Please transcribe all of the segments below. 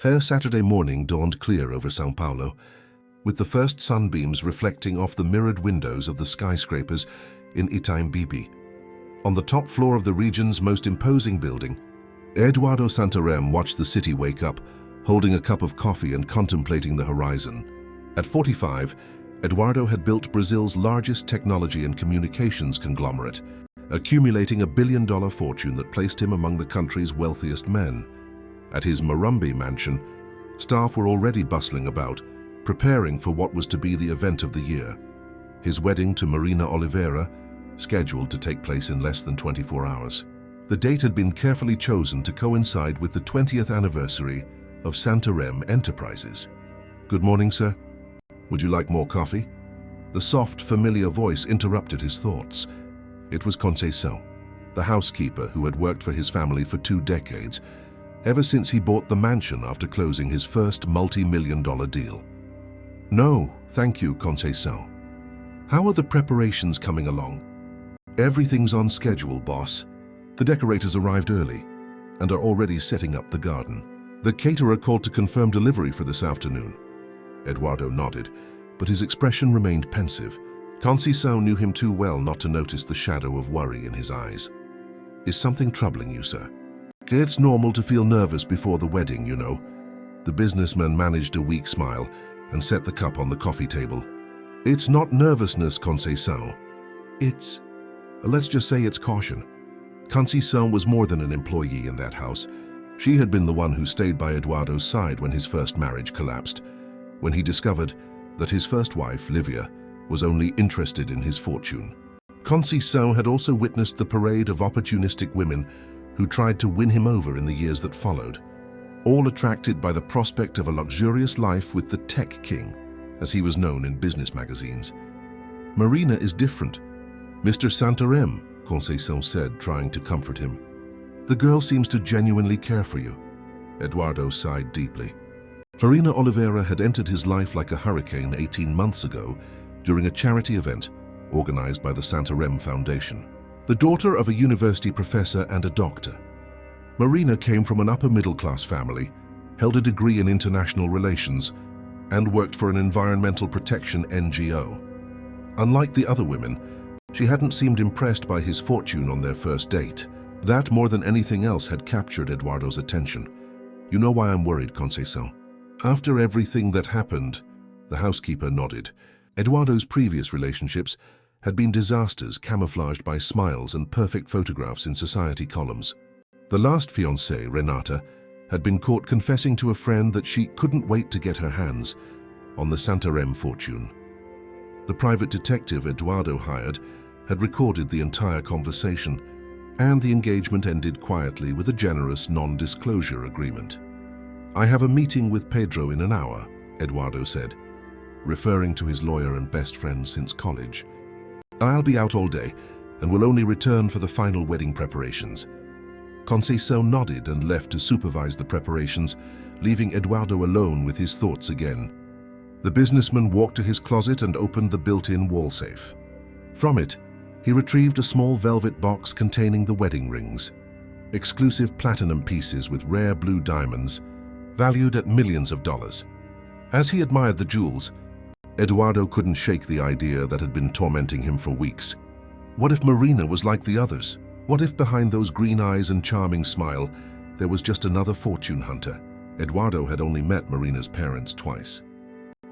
Her Saturday morning dawned clear over São Paulo, with the first sunbeams reflecting off the mirrored windows of the skyscrapers in Itaim Bibi. On the top floor of the region's most imposing building, Eduardo Santarém watched the city wake up, holding a cup of coffee and contemplating the horizon. At 45, Eduardo had built Brazil's largest technology and communications conglomerate, accumulating a billion-dollar fortune that placed him among the country's wealthiest men. At his Morumbi mansion, staff were already bustling about, preparing for what was to be the event of the year, his wedding to Marina Oliveira, scheduled to take place in less than 24 hours. The date had been carefully chosen to coincide with the 20th anniversary of Santarém Enterprises. "Good morning, sir. Would you like more coffee?" The soft, familiar voice interrupted his thoughts. It was Conceição, the housekeeper who had worked for his family for 2 decades, ever since he bought the mansion after closing his first multi-million-dollar deal. "No, thank you, Conceição. How are the preparations coming along?" "Everything's on schedule, boss. The decorators arrived early and are already setting up the garden. The caterer called to confirm delivery for this afternoon." Eduardo nodded, but his expression remained pensive. Conceição knew him too well not to notice the shadow of worry in his eyes. "Is something troubling you, sir?" "It's normal to feel nervous before the wedding, you know." The businessman managed a weak smile and set the cup on the coffee table. "It's not nervousness, Conceição. Let's just say it's caution." Conceição was more than an employee in that house. She had been the one who stayed by Eduardo's side when his first marriage collapsed, when he discovered that his first wife, Livia, was only interested in his fortune. Conceição had also witnessed the parade of opportunistic women who tried to win him over in the years that followed, all attracted by the prospect of a luxurious life with the tech king, as he was known in business magazines. "Marina is different. Mr. Santarém," Conceição said, trying to comfort him. "The girl seems to genuinely care for you." Eduardo sighed deeply. Marina Oliveira had entered his life like a hurricane 18 months ago during a charity event organized by the Santarém Foundation. The daughter of a university professor and a doctor, Marina came from an upper-middle-class family, held a degree in international relations, and worked for an environmental protection NGO. Unlike the other women, she hadn't seemed impressed by his fortune on their first date. That, more than anything else, had captured Eduardo's attention. "You know why I'm worried, Conceição?" After everything that happened, the housekeeper nodded. Eduardo's previous relationships had been disasters camouflaged by smiles and perfect photographs in society columns. The last fiancée, Renata, had been caught confessing to a friend that she couldn't wait to get her hands on the Santarém fortune. The private detective Eduardo hired had recorded the entire conversation, and the engagement ended quietly with a generous non-disclosure agreement. "I have a meeting with Pedro in an hour," Eduardo said, referring to his lawyer and best friend since college. "I'll be out all day and will only return for the final wedding preparations." Conceição nodded and left to supervise the preparations, leaving Eduardo alone with his thoughts again. The businessman walked to his closet and opened the built-in wall safe. From it, he retrieved a small velvet box containing the wedding rings, exclusive platinum pieces with rare blue diamonds, valued at millions of dollars. As he admired the jewels, Eduardo couldn't shake the idea that had been tormenting him for weeks. What if Marina was like the others? What if behind those green eyes and charming smile, there was just another fortune hunter? Eduardo had only met Marina's parents twice.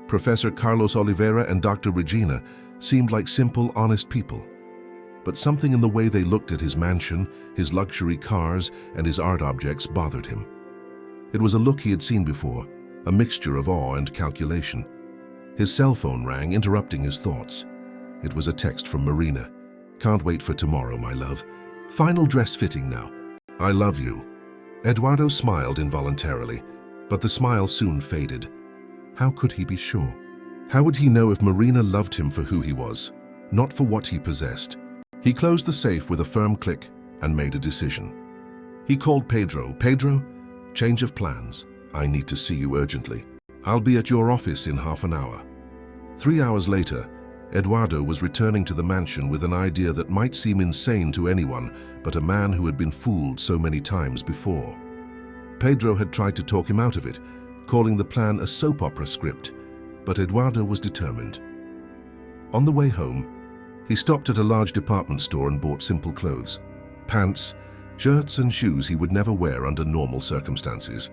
Professor Carlos Oliveira and Dr. Regina seemed like simple, honest people. But something in the way they looked at his mansion, his luxury cars, and his art objects bothered him. It was a look he had seen before, a mixture of awe and calculation. His cell phone rang, interrupting his thoughts. It was a text from Marina. "Can't wait for tomorrow, my love. Final dress fitting now. I love you." Eduardo smiled involuntarily, but the smile soon faded. How could he be sure? How would he know if Marina loved him for who he was, not for what he possessed? He closed the safe with a firm click and made a decision. He called Pedro. "Pedro, change of plans. I need to see you urgently. I'll be at your office in half an hour." 3 hours later, Eduardo was returning to the mansion with an idea that might seem insane to anyone but a man who had been fooled so many times before. Pedro had tried to talk him out of it, calling the plan a soap opera script, but Eduardo was determined. On the way home, he stopped at a large department store and bought simple clothes, pants, shirts and shoes he would never wear under normal circumstances.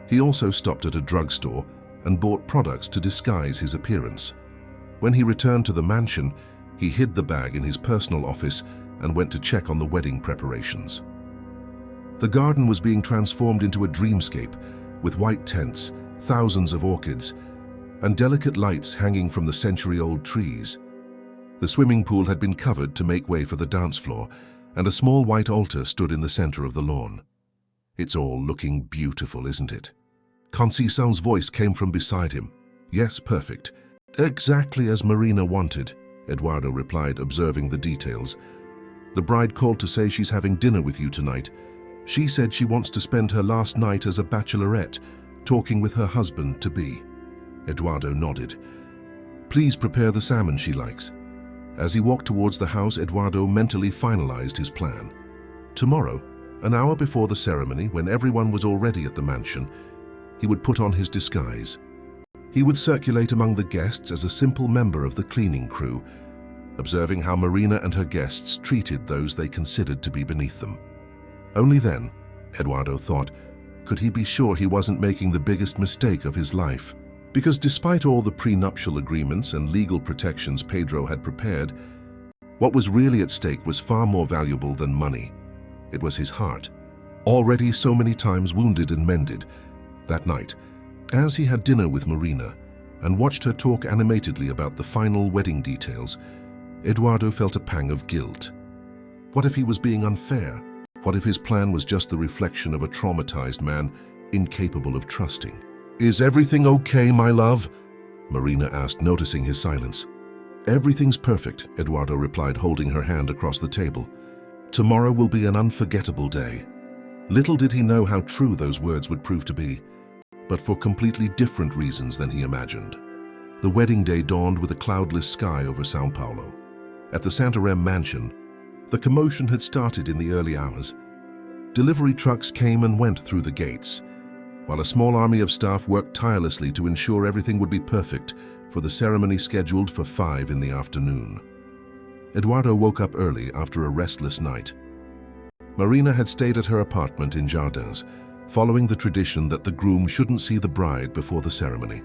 He also stopped at a drugstore and bought products to disguise his appearance. When he returned to the mansion, he hid the bag in his personal office and went to check on the wedding preparations. The garden was being transformed into a dreamscape with white tents, thousands of orchids, and delicate lights hanging from the century-old trees. The swimming pool had been covered to make way for the dance floor, and a small white altar stood in the center of the lawn. "It's all looking beautiful, isn't it?" Conceição's voice came from beside him. "Yes, perfect. Exactly as Marina wanted," Eduardo replied, observing the details. "The bride called to say she's having dinner with you tonight. She said she wants to spend her last night as a bachelorette, talking with her husband-to-be." Eduardo nodded. "Please prepare the salmon she likes." As he walked towards the house, Eduardo mentally finalized his plan. Tomorrow, an hour before the ceremony, when everyone was already at the mansion, he would put on his disguise. He would circulate among the guests as a simple member of the cleaning crew, observing how Marina and her guests treated those they considered to be beneath them. Only then, Eduardo thought, could he be sure he wasn't making the biggest mistake of his life. Because despite all the prenuptial agreements and legal protections Pedro had prepared, what was really at stake was far more valuable than money. It was his heart, already so many times wounded and mended. That night, as he had dinner with Marina and watched her talk animatedly about the final wedding details, Eduardo felt a pang of guilt. What if he was being unfair? What if his plan was just the reflection of a traumatized man incapable of trusting? "Is everything okay, my love?" Marina asked, noticing his silence. "Everything's perfect," Eduardo replied, holding her hand across the table. "Tomorrow will be an unforgettable day." Little did he know how true those words would prove to be, but for completely different reasons than he imagined. The wedding day dawned with a cloudless sky over São Paulo. At the Santarém mansion, the commotion had started in the early hours. Delivery trucks came and went through the gates, while a small army of staff worked tirelessly to ensure everything would be perfect for the ceremony scheduled for 5 in the afternoon. Eduardo woke up early after a restless night. Marina had stayed at her apartment in Jardins, following the tradition that the groom shouldn't see the bride before the ceremony.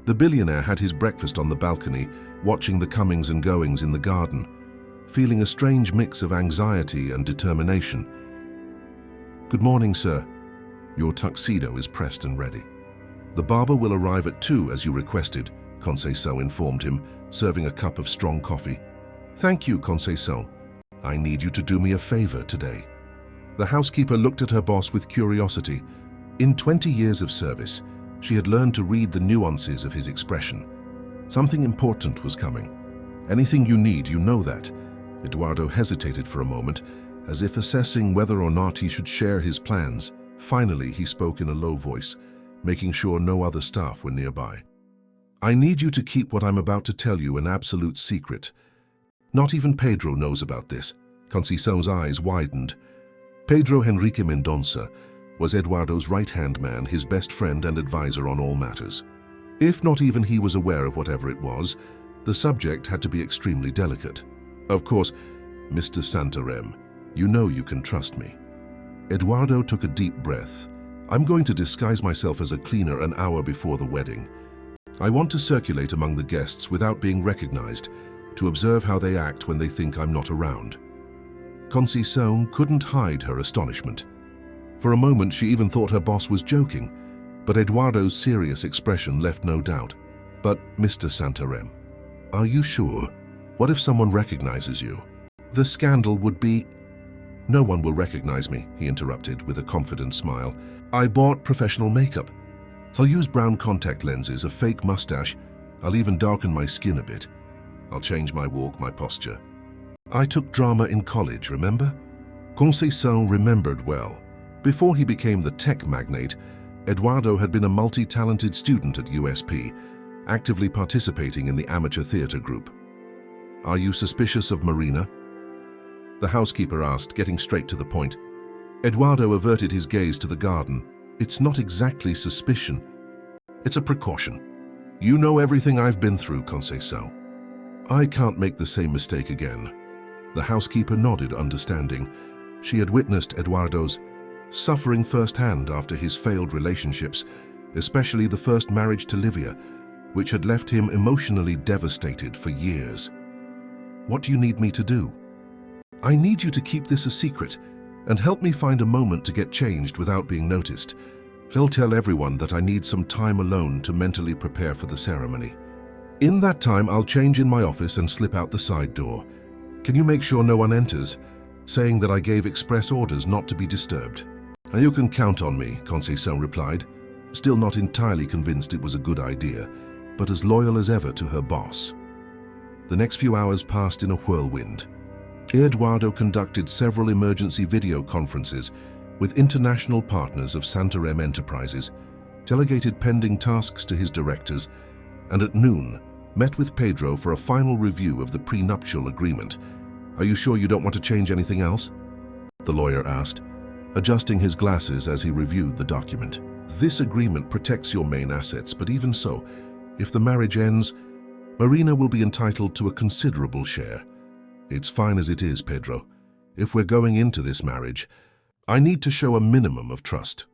The billionaire had his breakfast on the balcony, watching the comings and goings in the garden, feeling a strange mix of anxiety and determination. "Good morning, sir. Your tuxedo is pressed and ready. The barber will arrive at 2 as you requested," Conceição informed him, serving a cup of strong coffee. "Thank you, Conceição. I need you to do me a favor today." The housekeeper looked at her boss with curiosity. In 20 years of service, she had learned to read the nuances of his expression. Something important was coming. "Anything you need, you know that." Eduardo hesitated for a moment, as if assessing whether or not he should share his plans. Finally, he spoke in a low voice, making sure no other staff were nearby. "I need you to keep what I'm about to tell you an absolute secret. Not even Pedro knows about this." Conceição's eyes widened. Pedro Henrique Mendonça was Eduardo's right-hand man, his best friend and advisor on all matters. If not even he was aware of whatever it was, the subject had to be extremely delicate. "Of course, Mr. Santarém, you know you can trust me." Eduardo took a deep breath. "I'm going to disguise myself as a cleaner an hour before the wedding. I want to circulate among the guests without being recognized, to observe how they act when they think I'm not around." Conceição couldn't hide her astonishment. For a moment, she even thought her boss was joking, but Eduardo's serious expression left no doubt. "But, Mr. Santarém, are you sure? What if someone recognizes you? The scandal would be—" "No one will recognize me," he interrupted with a confident smile. "I bought professional makeup. I'll use brown contact lenses, a fake mustache. I'll even darken my skin a bit. I'll change my walk, my posture. I took drama in college, remember?" Conceição remembered well. Before he became the tech magnate, Eduardo had been a multi-talented student at USP, actively participating in the amateur theater group. "Are you suspicious of Marina?" the housekeeper asked, getting straight to the point. Eduardo averted his gaze to the garden. "It's not exactly suspicion. It's a precaution. You know everything I've been through, Conceição. I can't make the same mistake again. The housekeeper nodded, understanding. She had witnessed Eduardo's suffering firsthand after his failed relationships, especially the first marriage to Livia, which had left him emotionally devastated for years. What do you need me to do? I need you to keep this a secret and help me find a moment to get changed without being noticed. They'll tell everyone that I need some time alone to mentally prepare for the ceremony. In that time, I'll change in my office and slip out the side door. Can you make sure no one enters, saying that I gave express orders not to be disturbed? You can count on me, Conceição replied, still not entirely convinced it was a good idea, but as loyal as ever to her boss. The next few hours passed in a whirlwind. Eduardo conducted several emergency video conferences with international partners of Santarém Enterprises, delegated pending tasks to his directors, and at noon met with Pedro for a final review of the prenuptial agreement. Are you sure you don't want to change anything else? The lawyer asked, adjusting his glasses as he reviewed the document. This agreement protects your main assets, but even so, if the marriage ends, Marina will be entitled to a considerable share. It's fine as it is, Pedro. If we're going into this marriage, I need to show a minimum of trust.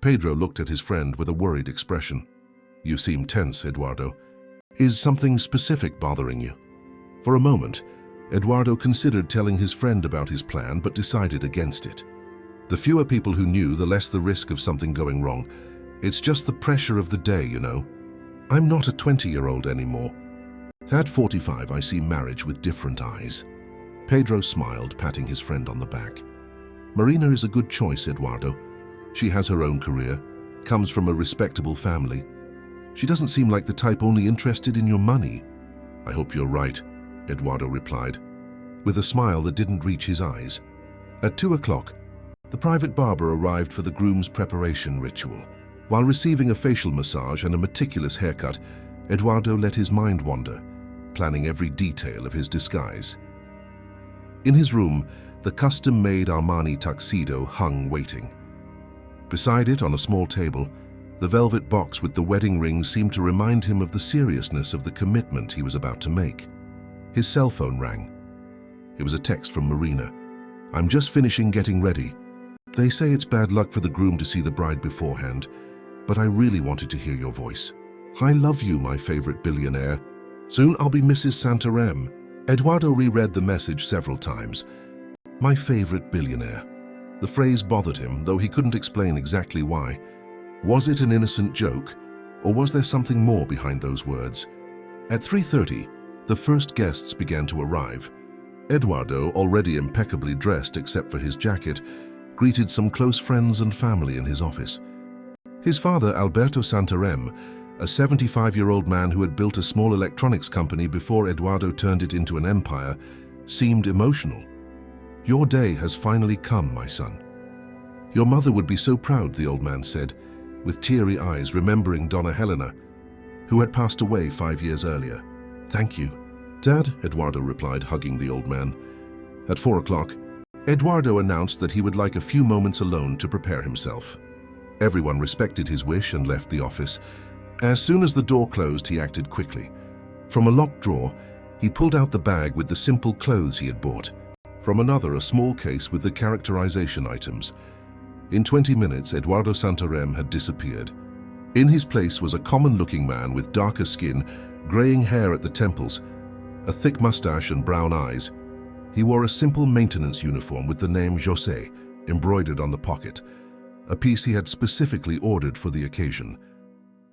Pedro looked at his friend with a worried expression. You seem tense, Eduardo. Is something specific bothering you? For a moment, Eduardo considered telling his friend about his plan, but decided against it. The fewer people who knew, the less the risk of something going wrong. It's just the pressure of the day, you know. I'm not a 20-year-old anymore. At 45, I see marriage with different eyes. Pedro smiled, patting his friend on the back. Marina is a good choice, Eduardo. She has her own career, comes from a respectable family. She doesn't seem like the type only interested in your money. I hope you're right, Eduardo replied, with a smile that didn't reach his eyes. At 2 o'clock, the private barber arrived for the groom's preparation ritual. While receiving a facial massage and a meticulous haircut, Eduardo let his mind wander, planning every detail of his disguise. In his room, the custom-made Armani tuxedo hung waiting. Beside it, on a small table, the velvet box with the wedding ring seemed to remind him of the seriousness of the commitment he was about to make. His cell phone rang. It was a text from Marina. I'm just finishing getting ready. They say it's bad luck for the groom to see the bride beforehand, but I really wanted to hear your voice. I love you, my favorite billionaire. Soon I'll be Mrs. Santarém. Eduardo reread the message several times. My favorite billionaire. The phrase bothered him, though he couldn't explain exactly why. Was it an innocent joke, or was there something more behind those words? At 3:30, the first guests began to arrive. Eduardo, already impeccably dressed except for his jacket, greeted some close friends and family in his office. His father, Alberto Santarém, a 75-year-old man who had built a small electronics company before Eduardo turned it into an empire, seemed emotional. Your day has finally come, my son. Your mother would be so proud, the old man said, with teary eyes, remembering Donna Helena, who had passed away 5 years earlier. Thank you. Dad, Eduardo replied, hugging the old man. At 4 o'clock, Eduardo announced that he would like a few moments alone to prepare himself. Everyone respected his wish and left the office. As soon as the door closed, he acted quickly. From a locked drawer, he pulled out the bag with the simple clothes he had bought. From another, a small case with the characterization items. In 20 minutes, Eduardo Santarém had disappeared. In his place was a common-looking man with darker skin, graying hair at the temples, a thick mustache and brown eyes. He wore a simple maintenance uniform with the name José embroidered on the pocket, a piece he had specifically ordered for the occasion.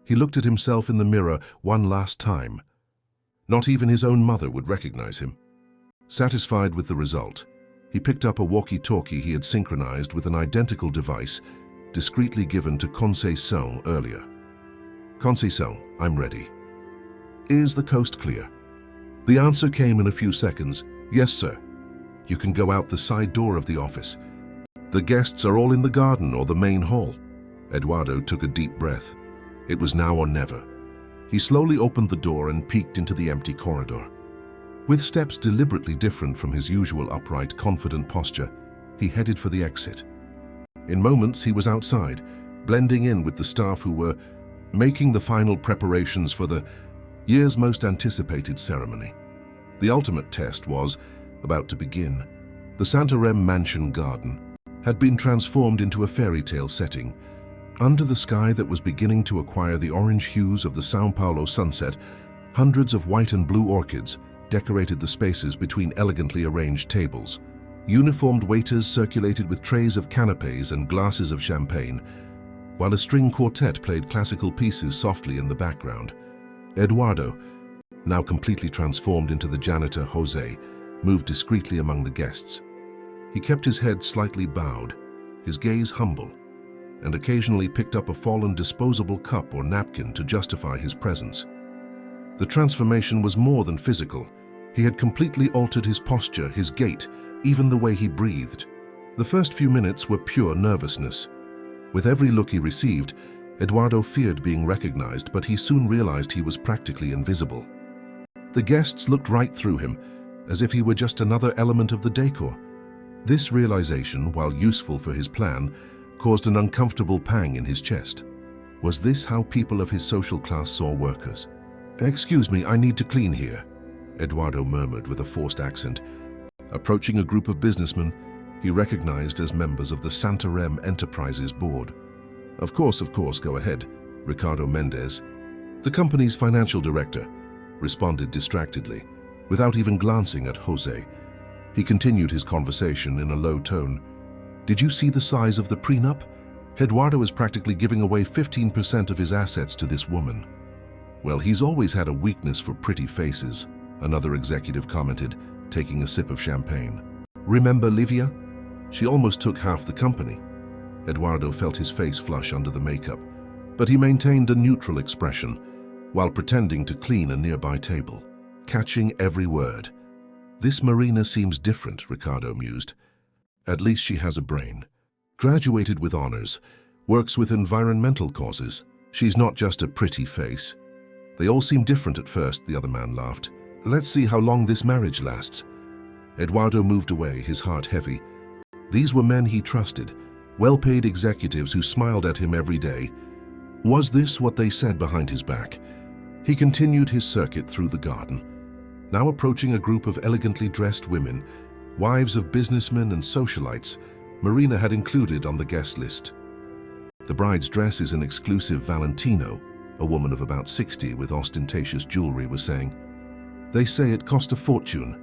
He looked at himself in the mirror one last time. Not even his own mother would recognize him. Satisfied with the result, he picked up a walkie-talkie he had synchronized with an identical device discreetly given to Conceição earlier. Conceição, I'm ready. Is the coast clear? The answer came in a few seconds. Yes, sir. You can go out the side door of the office. The guests are all in the garden or the main hall. Eduardo took a deep breath. It was now or never. He slowly opened the door and peeked into the empty corridor. With steps deliberately different from his usual upright, confident posture, he headed for the exit. In moments, he was outside, blending in with the staff who were making the final preparations for the year's most anticipated ceremony. The ultimate test was about to begin. The Santarém mansion garden had been transformed into a fairy tale setting. Under the sky that was beginning to acquire the orange hues of the São Paulo sunset, hundreds of white and blue orchids decorated the spaces between elegantly arranged tables. Uniformed waiters circulated with trays of canapés and glasses of champagne, while a string quartet played classical pieces softly in the background. Eduardo, now completely transformed into the janitor José, moved discreetly among the guests. He kept his head slightly bowed, his gaze humble, and occasionally picked up a fallen disposable cup or napkin to justify his presence. The transformation was more than physical. He had completely altered his posture, his gait, even the way he breathed. The first few minutes were pure nervousness. With every look he received, Eduardo feared being recognized, but he soon realized he was practically invisible. The guests looked right through him, as if he were just another element of the decor. This realization, while useful for his plan, caused an uncomfortable pang in his chest. Was this how people of his social class saw workers? "Excuse me, I need to clean here," Eduardo murmured with a forced accent. Approaching a group of businessmen he recognized as members of the Santarém Enterprises board. Of course, go ahead," Ricardo Mendes, the company's financial director, responded distractedly, without even glancing at José. He continued his conversation in a low tone. "Did you see the size of the prenup? Eduardo is practically giving away 15% of his assets to this woman." "Well, he's always had a weakness for pretty faces," another executive commented, taking a sip of champagne. "Remember Livia? She almost took half the company." Eduardo felt his face flush under the makeup, but he maintained a neutral expression while pretending to clean a nearby table, catching every word. "This Marina seems different," Ricardo mused. "At least she has a brain. Graduated with honors, works with environmental causes. She's not just a pretty face." "They all seem different at first," the other man laughed. "Let's see how long this marriage lasts." Eduardo moved away, his heart heavy. These were men he trusted, well-paid executives who smiled at him every day. Was this what they said behind his back? He continued his circuit through the garden, now approaching a group of elegantly dressed women, wives of businessmen and socialites Marina had included on the guest list. The bride's dress is an exclusive Valentino, a woman of about 60 with ostentatious jewelry was saying. "They say it cost a fortune."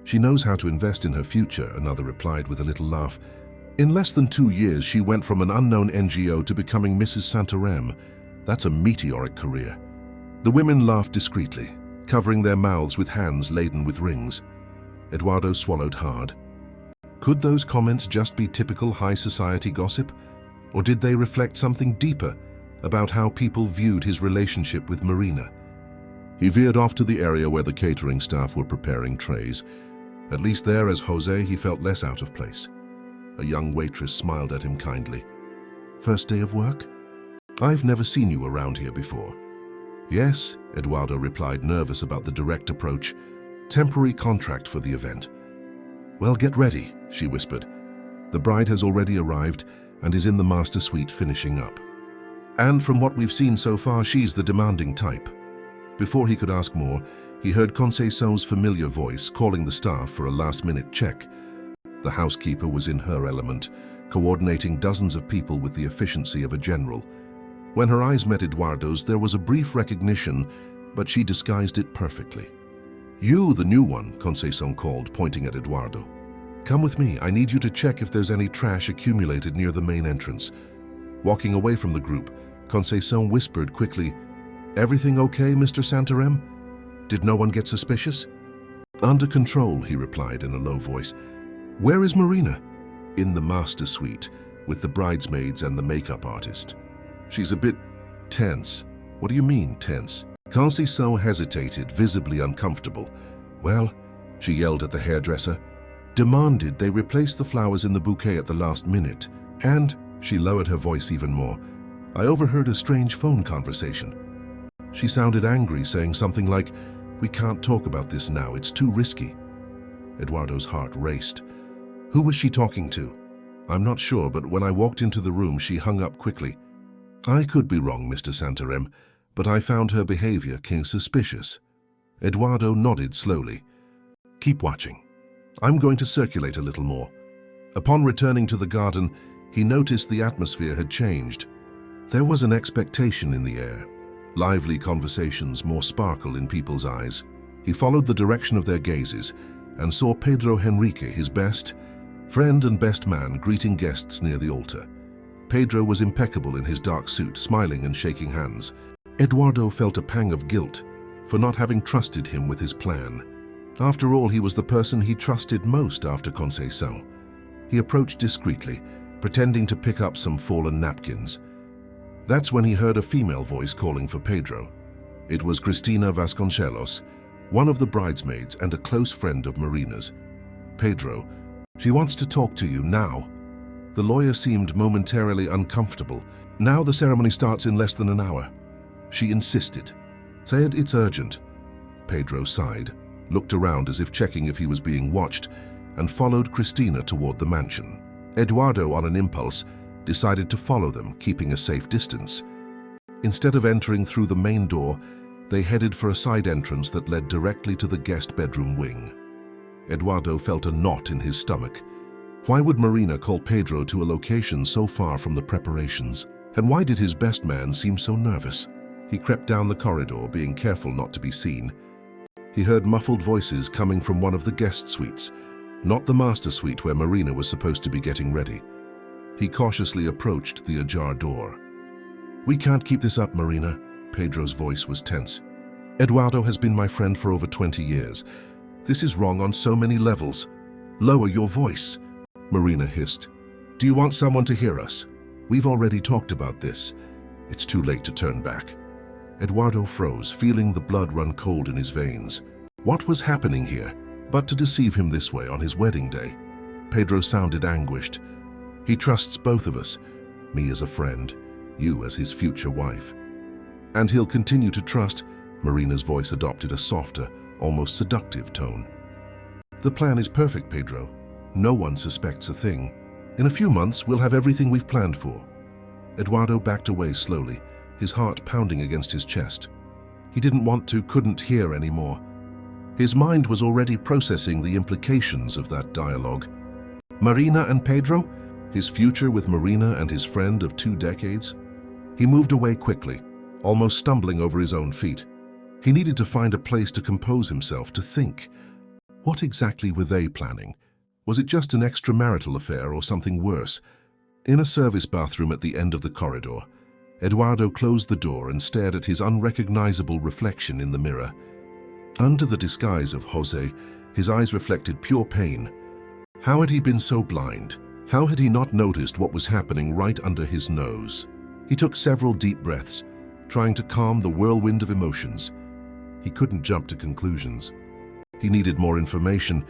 "She knows how to invest in her future," another replied with a little laugh. "In less than 2 years, she went from an unknown NGO to becoming Mrs. Santarém. That's a meteoric career." The women laughed discreetly, covering their mouths with hands laden with rings. Eduardo swallowed hard. Could those comments just be typical high society gossip? Or did they reflect something deeper about how people viewed his relationship with Marina? He veered off to the area where the catering staff were preparing trays. At least there, as José, he felt less out of place. A young waitress smiled at him kindly. "First day of work? I've never seen you around here before." "Yes," Eduardo replied, nervous about the direct approach. "Temporary contract for the event." "Well, get ready," she whispered. "The bride has already arrived and is in the master suite finishing up. And from what we've seen so far, she's the demanding type." Before he could ask more, he heard Conceição's familiar voice calling the staff for a last-minute check. The housekeeper was in her element, coordinating dozens of people with the efficiency of a general. When her eyes met Eduardo's, there was a brief recognition, but she disguised it perfectly. "You, the new one," Conceição called, pointing at Eduardo. "Come with me. I need you to check if there's any trash accumulated near the main entrance." Walking away from the group, Conceição whispered quickly, "Everything okay, Mr. Santarém? Did no one get suspicious?" "Under control," he replied in a low voice. "Where is Marina?" "In the master suite, with the bridesmaids and the makeup artist. She's a bit tense." "What do you mean, tense?" Conceição hesitated, visibly uncomfortable. "Well," she yelled at the hairdresser, "demanded they replace the flowers in the bouquet at the last minute. And," she lowered her voice even more, "I overheard a strange phone conversation. She sounded angry, saying something like, 'We can't talk about this now, it's too risky.'" Eduardo's heart raced. Who was she talking to? "I'm not sure, but when I walked into the room, she hung up quickly." I could be wrong, Mr. Santarem, but I found her behavior suspicious. Eduardo nodded slowly. Keep watching. I'm going to circulate a little more. Upon returning to the garden, he noticed the atmosphere had changed. There was an expectation in the air. Lively conversations, more sparkle in people's eyes. He followed the direction of their gazes and saw Pedro Henrique, his best friend and best man, greeting guests near the altar. Pedro was impeccable in his dark suit, smiling and shaking hands. Eduardo felt a pang of guilt for not having trusted him with his plan. After all, he was the person he trusted most after Conceição. He approached discreetly, pretending to pick up some fallen napkins. That's when he heard a female voice calling for Pedro. It was Cristina Vasconcelos, one of the bridesmaids and a close friend of Marina's. Pedro, she wants to talk to you now. The lawyer seemed momentarily uncomfortable. Now the ceremony starts in less than an hour. She insisted. Said it's urgent. Pedro sighed, looked around as if checking if he was being watched, and followed Cristina toward the mansion. Eduardo, on an impulse, decided to follow them, keeping a safe distance. Instead of entering through the main door, they headed for a side entrance that led directly to the guest bedroom wing. Eduardo felt a knot in his stomach. Why would Marina call Pedro to a location so far from the preparations? And why did his best man seem so nervous? He crept down the corridor, being careful not to be seen. He heard muffled voices coming from one of the guest suites, not the master suite where Marina was supposed to be getting ready. He cautiously approached the ajar door. "We can't keep this up, Marina." Pedro's voice was tense. "Eduardo has been my friend for over 20 years. This is wrong on so many levels. Lower your voice," Marina hissed. "Do you want someone to hear us? We've already talked about this. It's too late to turn back." Eduardo froze, feeling the blood run cold in his veins. What was happening here? But to deceive him this way on his wedding day? Pedro sounded anguished. "He trusts both of us, me as a friend, you as his future wife. And he'll continue to trust." Marina's voice adopted a softer, almost seductive tone. "The plan is perfect, Pedro. No one suspects a thing. In a few months, we'll have everything we've planned for." Eduardo backed away slowly, his heart pounding against his chest. He didn't want to, couldn't hear anymore. His mind was already processing the implications of that dialogue. Marina and Pedro? His future with Marina and his friend of 2 decades? He moved away quickly, almost stumbling over his own feet. He needed to find a place to compose himself, to think. What exactly were they planning? Was it just an extramarital affair or something worse? In a service bathroom at the end of the corridor, Eduardo closed the door and stared at his unrecognizable reflection in the mirror. Under the disguise of Jose, his eyes reflected pure pain. How had he been so blind? How had he not noticed what was happening right under his nose? He took several deep breaths, trying to calm the whirlwind of emotions. He couldn't jump to conclusions. He needed more information.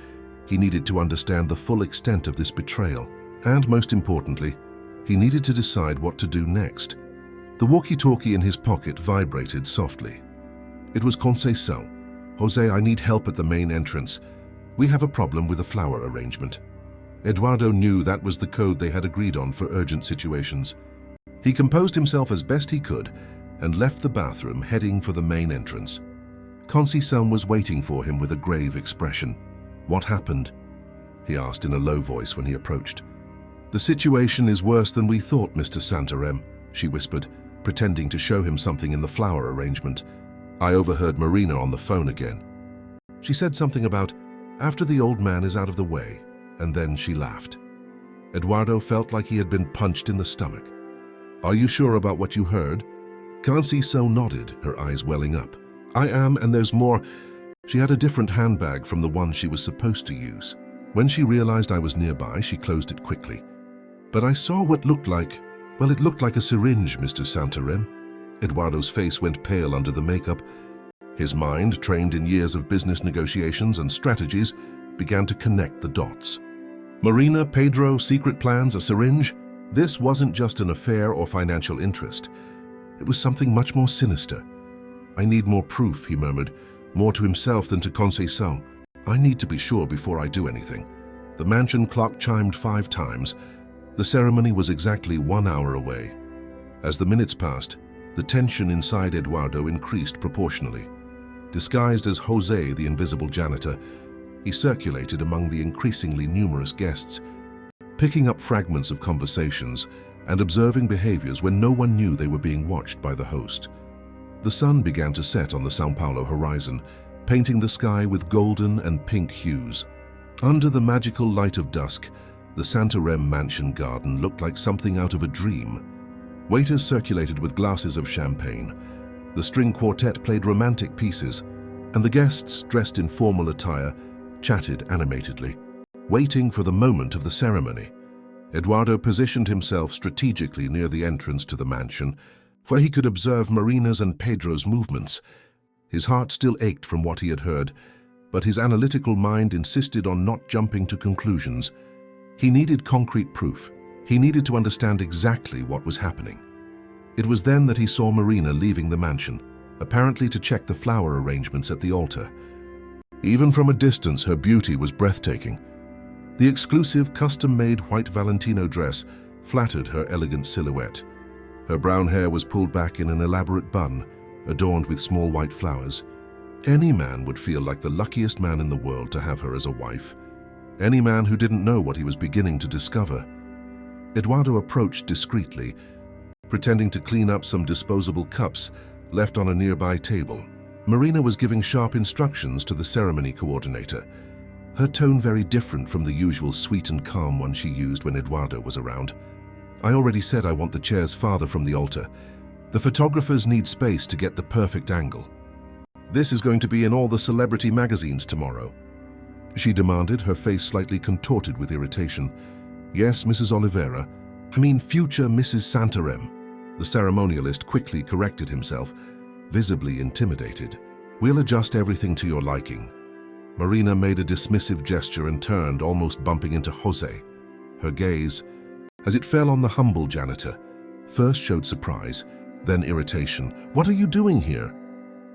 He needed to understand the full extent of this betrayal. And most importantly, he needed to decide what to do next. The walkie-talkie in his pocket vibrated softly. It was Conceição. "Jose, I need help at the main entrance. We have a problem with the flower arrangement." Eduardo knew that was the code they had agreed on for urgent situations. He composed himself as best he could and left the bathroom, heading for the main entrance. Conceição was waiting for him with a grave expression. "What happened?" he asked in a low voice when he approached. "The situation is worse than we thought, Mr. Santarem," she whispered, pretending to show him something in the flower arrangement. "I overheard Marina on the phone again. She said something about, 'after the old man is out of the way,' and then she laughed." Eduardo felt like he had been punched in the stomach. "Are you sure about what you heard?" Conceição nodded, her eyes welling up. "I am, and there's more. She had a different handbag from the one she was supposed to use. When she realized I was nearby, she closed it quickly. But I saw what looked like, well, it looked like a syringe, Mr. Santarem." Eduardo's face went pale under the makeup. His mind, trained in years of business negotiations and strategies, began to connect the dots. Marina, Pedro, secret plans, a syringe? This wasn't just an affair or financial interest. It was something much more sinister. "I need more proof," he murmured, more to himself than to Conceição. "I need to be sure before I do anything." The mansion clock chimed 5 times. The ceremony was exactly 1 hour away. As the minutes passed, the tension inside Eduardo increased proportionally. Disguised as Jose, the invisible janitor, he circulated among the increasingly numerous guests, picking up fragments of conversations and observing behaviors when no one knew they were being watched by the host. The sun began to set on the São Paulo horizon, painting the sky with golden and pink hues. Under the magical light of dusk, the Santarém mansion garden looked like something out of a dream. Waiters circulated with glasses of champagne. The string quartet played romantic pieces, and the guests, dressed in formal attire, chatted animatedly, waiting for the moment of the ceremony. Eduardo positioned himself strategically near the entrance to the mansion, where he could observe Marina's and Pedro's movements. His heart still ached from what he had heard, but his analytical mind insisted on not jumping to conclusions. He needed concrete proof. He needed to understand exactly what was happening. It was then that he saw Marina leaving the mansion, apparently to check the flower arrangements at the altar. Even from a distance, her beauty was breathtaking. The exclusive, custom-made white Valentino dress flattered her elegant silhouette. Her brown hair was pulled back in an elaborate bun, adorned with small white flowers. Any man would feel like the luckiest man in the world to have her as a wife. Any man who didn't know what he was beginning to discover. Eduardo approached discreetly, pretending to clean up some disposable cups left on a nearby table. Marina was giving sharp instructions to the ceremony coordinator, her tone very different from the usual sweet and calm one she used when Eduardo was around. "I already said I want the chairs farther from the altar. The photographers need space to get the perfect angle. This is going to be in all the celebrity magazines tomorrow," she demanded, her face slightly contorted with irritation. "Yes, Mrs. Oliveira. I mean future Mrs. Santarém." The ceremonialist quickly corrected himself, visibly intimidated. "We'll adjust everything to your liking." Marina made a dismissive gesture and turned, almost bumping into Jose. Her gaze, as it fell on the humble janitor, first showed surprise, then irritation. "What are you doing here?"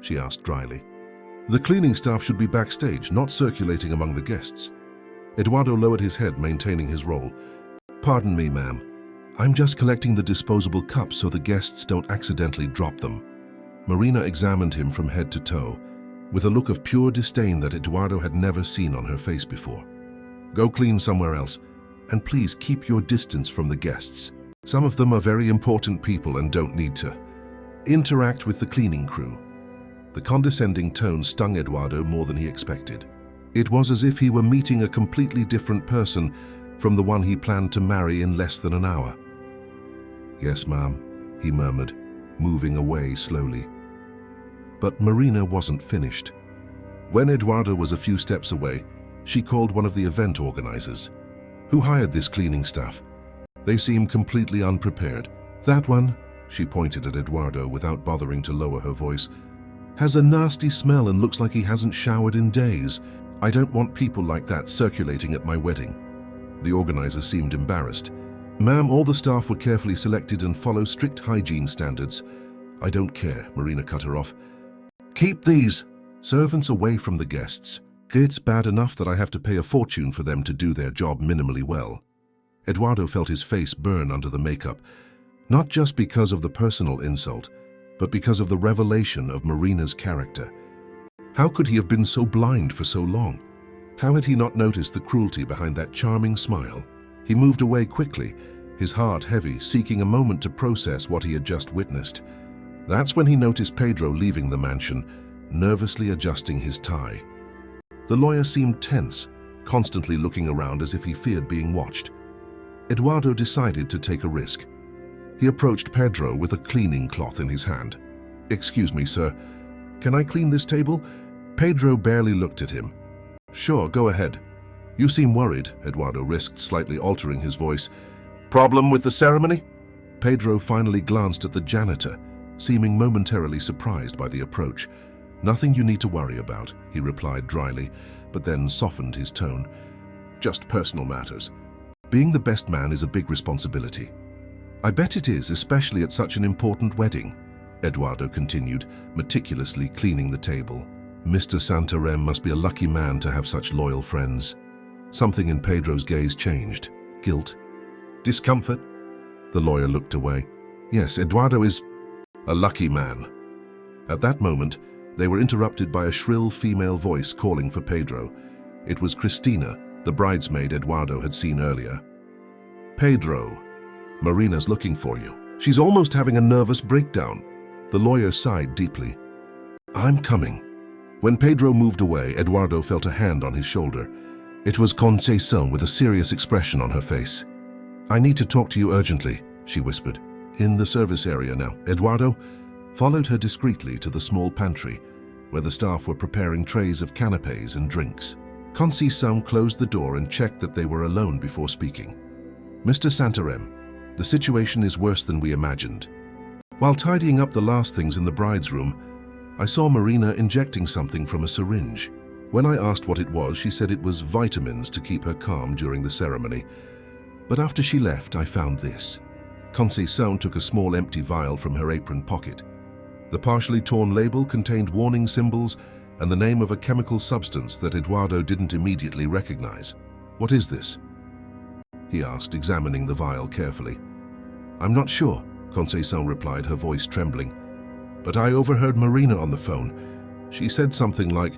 she asked dryly. "The cleaning staff should be backstage, not circulating among the guests." Eduardo lowered his head, maintaining his role. "Pardon me, ma'am. I'm just collecting the disposable cups so the guests don't accidentally drop them." Marina examined him from head to toe, with a look of pure disdain that Eduardo had never seen on her face before. "Go clean somewhere else, and please keep your distance from the guests. Some of them are very important people and don't need to interact with the cleaning crew." The condescending tone stung Eduardo more than he expected. It was as if he were meeting a completely different person from the one he planned to marry in less than an hour. "Yes, ma'am," he murmured, moving away slowly. But Marina wasn't finished. When Eduardo was a few steps away, she called one of the event organizers. "Who hired this cleaning staff? They seem completely unprepared." "That one," she pointed at Eduardo without bothering to lower her voice, "has a nasty smell and looks like he hasn't showered in days. I don't want people like that circulating at my wedding." The organizer seemed embarrassed. "Ma'am, all the staff were carefully selected and follow strict hygiene standards." "I don't care," Marina cut her off. "Keep these servants away from the guests. It's bad enough that I have to pay a fortune for them to do their job minimally well." Eduardo felt his face burn under the makeup, not just because of the personal insult, but because of the revelation of Marina's character. How could he have been so blind for so long? How had he not noticed the cruelty behind that charming smile? He moved away quickly, his heart heavy, seeking a moment to process what he had just witnessed. That's when he noticed Pedro leaving the mansion, nervously adjusting his tie. The lawyer seemed tense, constantly looking around as if he feared being watched. Eduardo decided to take a risk. He approached Pedro with a cleaning cloth in his hand. "Excuse me, sir. Can I clean this table?" Pedro barely looked at him. "Sure, go ahead." "You seem worried," Eduardo risked, slightly altering his voice. "Problem with the ceremony?" Pedro finally glanced at the janitor, seeming momentarily surprised by the approach. "Nothing you need to worry about," he replied dryly, but then softened his tone. "Just personal matters. Being the best man is a big responsibility." "I bet it is, especially at such an important wedding," Eduardo continued, meticulously cleaning the table. Mr. Santarém must be a lucky man to have such loyal friends. Something in Pedro's gaze changed. Guilt? Discomfort? The lawyer looked away. Yes, Eduardo is a lucky man. At that moment, they were interrupted by a shrill female voice calling for Pedro. It was Cristina, the bridesmaid Eduardo had seen earlier. Pedro, Marina's looking for you. She's almost having a nervous breakdown. The lawyer sighed deeply. I'm coming. When Pedro moved away, Eduardo felt a hand on his shoulder. It was Conceição with a serious expression on her face. I need to talk to you urgently, she whispered. In the service area now. Eduardo followed her discreetly to the small pantry, where the staff were preparing trays of canapés and drinks. Conceição closed the door and checked that they were alone before speaking. Mr. Santarém, the situation is worse than we imagined. While tidying up the last things in the bride's room, I saw Marina injecting something from a syringe. When I asked what it was, she said it was vitamins to keep her calm during the ceremony. But after she left, I found this. Conceição took a small empty vial from her apron pocket. The partially torn label contained warning symbols and the name of a chemical substance that Eduardo didn't immediately recognize. What is this? He asked, examining the vial carefully. I'm not sure, Conceição replied, her voice trembling. But I overheard Marina on the phone. She said something like,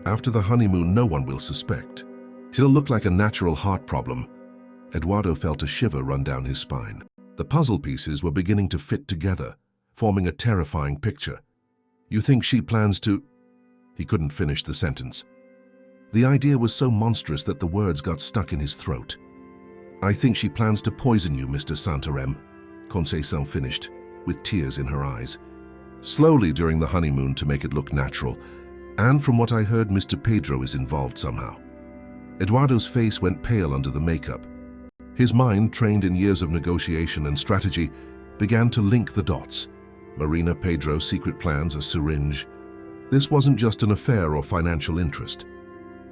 after the honeymoon, no one will suspect. It'll look like a natural heart problem. Eduardo felt a shiver run down his spine. The puzzle pieces were beginning to fit together, forming a terrifying picture. You think she plans to... He couldn't finish the sentence. The idea was so monstrous that the words got stuck in his throat. I think she plans to poison you, Mr. Santarém, Conceição finished, with tears in her eyes. Slowly during the honeymoon to make it look natural, and from what I heard, Mr. Pedro is involved somehow. Eduardo's face went pale under the makeup. His mind, trained in years of negotiation and strategy, began to link the dots. Marina, Pedro, secret plans, a syringe. This wasn't just an affair or financial interest.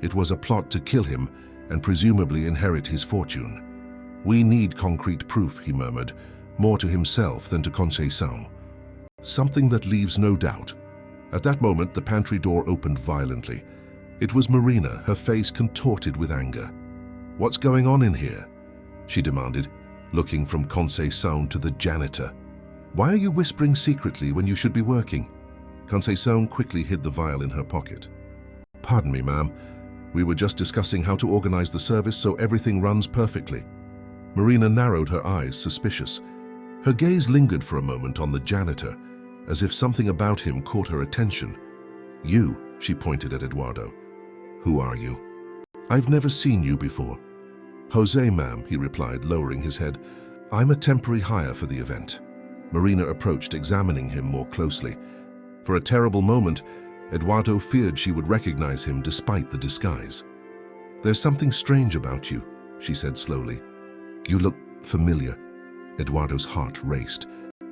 It was a plot to kill him and presumably inherit his fortune. We need concrete proof, he murmured, more to himself than to Conceição. Something that leaves no doubt. At that moment, the pantry door opened violently. It was Marina, her face contorted with anger. What's going on in here? She demanded, looking from Conceição to the janitor. Why are you whispering secretly when you should be working? Conceição quickly hid the vial in her pocket. Pardon me, ma'am. We were just discussing how to organize the service so everything runs perfectly. Marina narrowed her eyes, suspicious. Her gaze lingered for a moment on the janitor, as if something about him caught her attention. You, she pointed at Eduardo. Who are you? I've never seen you before. José, ma'am, he replied, lowering his head. I'm a temporary hire for the event. Marina approached, examining him more closely. For a terrible moment, Eduardo feared she would recognize him despite the disguise. There's something strange about you, she said slowly. You look familiar. Eduardo's heart raced.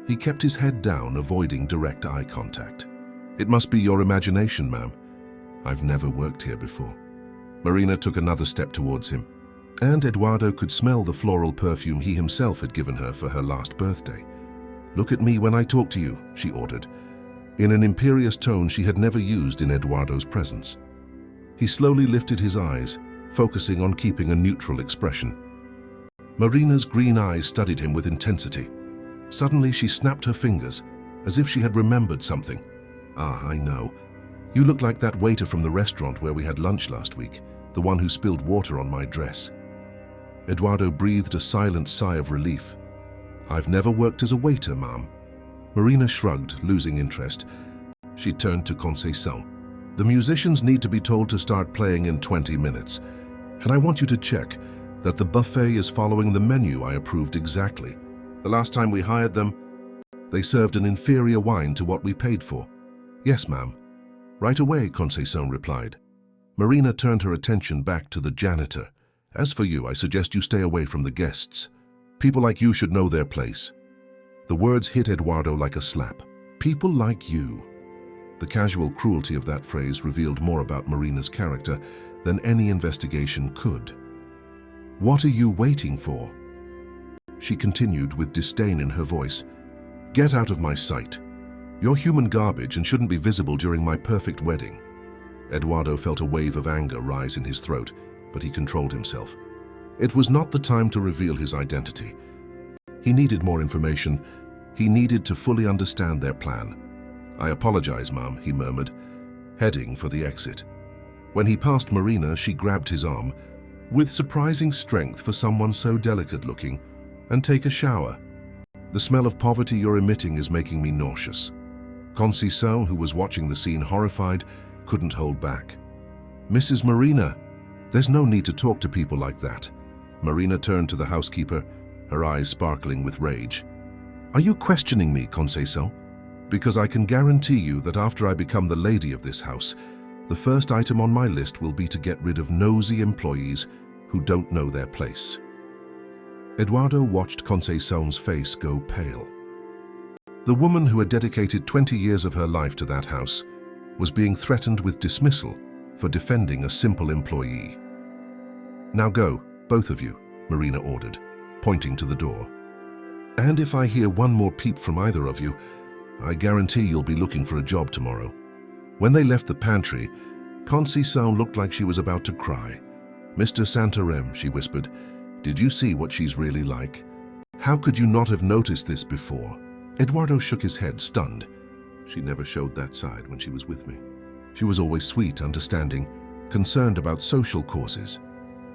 He kept his head down, avoiding direct eye contact. It must be your imagination, ma'am. I've never worked here before. Marina took another step towards him, and Eduardo could smell the floral perfume he himself had given her for her last birthday. Look at me when I talk to you, she ordered, in an imperious tone she had never used in Eduardo's presence. He slowly lifted his eyes, focusing on keeping a neutral expression. Marina's green eyes studied him with intensity. Suddenly she snapped her fingers, as if she had remembered something. Ah, I know. You look like that waiter from the restaurant where we had lunch last week, the one who spilled water on my dress. Eduardo breathed a silent sigh of relief. I've never worked as a waiter, ma'am. Marina shrugged, losing interest. She turned to Conceição. The musicians need to be told to start playing in 20 minutes, and I want you to check that the buffet is following the menu I approved exactly. The last time we hired them, they served an inferior wine to what we paid for. Yes, ma'am. Right away, Conceição replied. Marina turned her attention back to the janitor. As for you, I suggest you stay away from the guests. People like you should know their place. The words hit Eduardo like a slap. People like you. The casual cruelty of that phrase revealed more about Marina's character than any investigation could. What are you waiting for? She continued with disdain in her voice. Get out of my sight. You're human garbage and shouldn't be visible during my perfect wedding. Eduardo felt a wave of anger rise in his throat, but he controlled himself. It was not the time to reveal his identity. He needed more information, He needed to fully understand their plan. "I apologize, Mom," he murmured, heading for the exit. When he passed Marina, she grabbed his arm, with surprising strength for someone so delicate-looking, "and take a shower. The smell of poverty you're emitting is making me nauseous." Conceição, who was watching the scene horrified, couldn't hold back. "Mrs. Marina, there's no need to talk to people like that." Marina turned to the housekeeper, her eyes sparkling with rage. "Are you questioning me, Conceição? Because I can guarantee you that after I become the lady of this house, the first item on my list will be to get rid of nosy employees who don't know their place." Eduardo watched Conceição's face go pale. The woman who had dedicated 20 years of her life to that house was being threatened with dismissal for defending a simple employee. "Now go, both of you," Marina ordered, pointing to the door. "And if I hear one more peep from either of you, I guarantee you'll be looking for a job tomorrow." When they left the pantry, Conceição looked like she was about to cry. "Mr. Santarém," she whispered, "did you see what she's really like? How could you not have noticed this before?" Eduardo shook his head, stunned. "She never showed that side when she was with me. She was always sweet, understanding, concerned about social causes."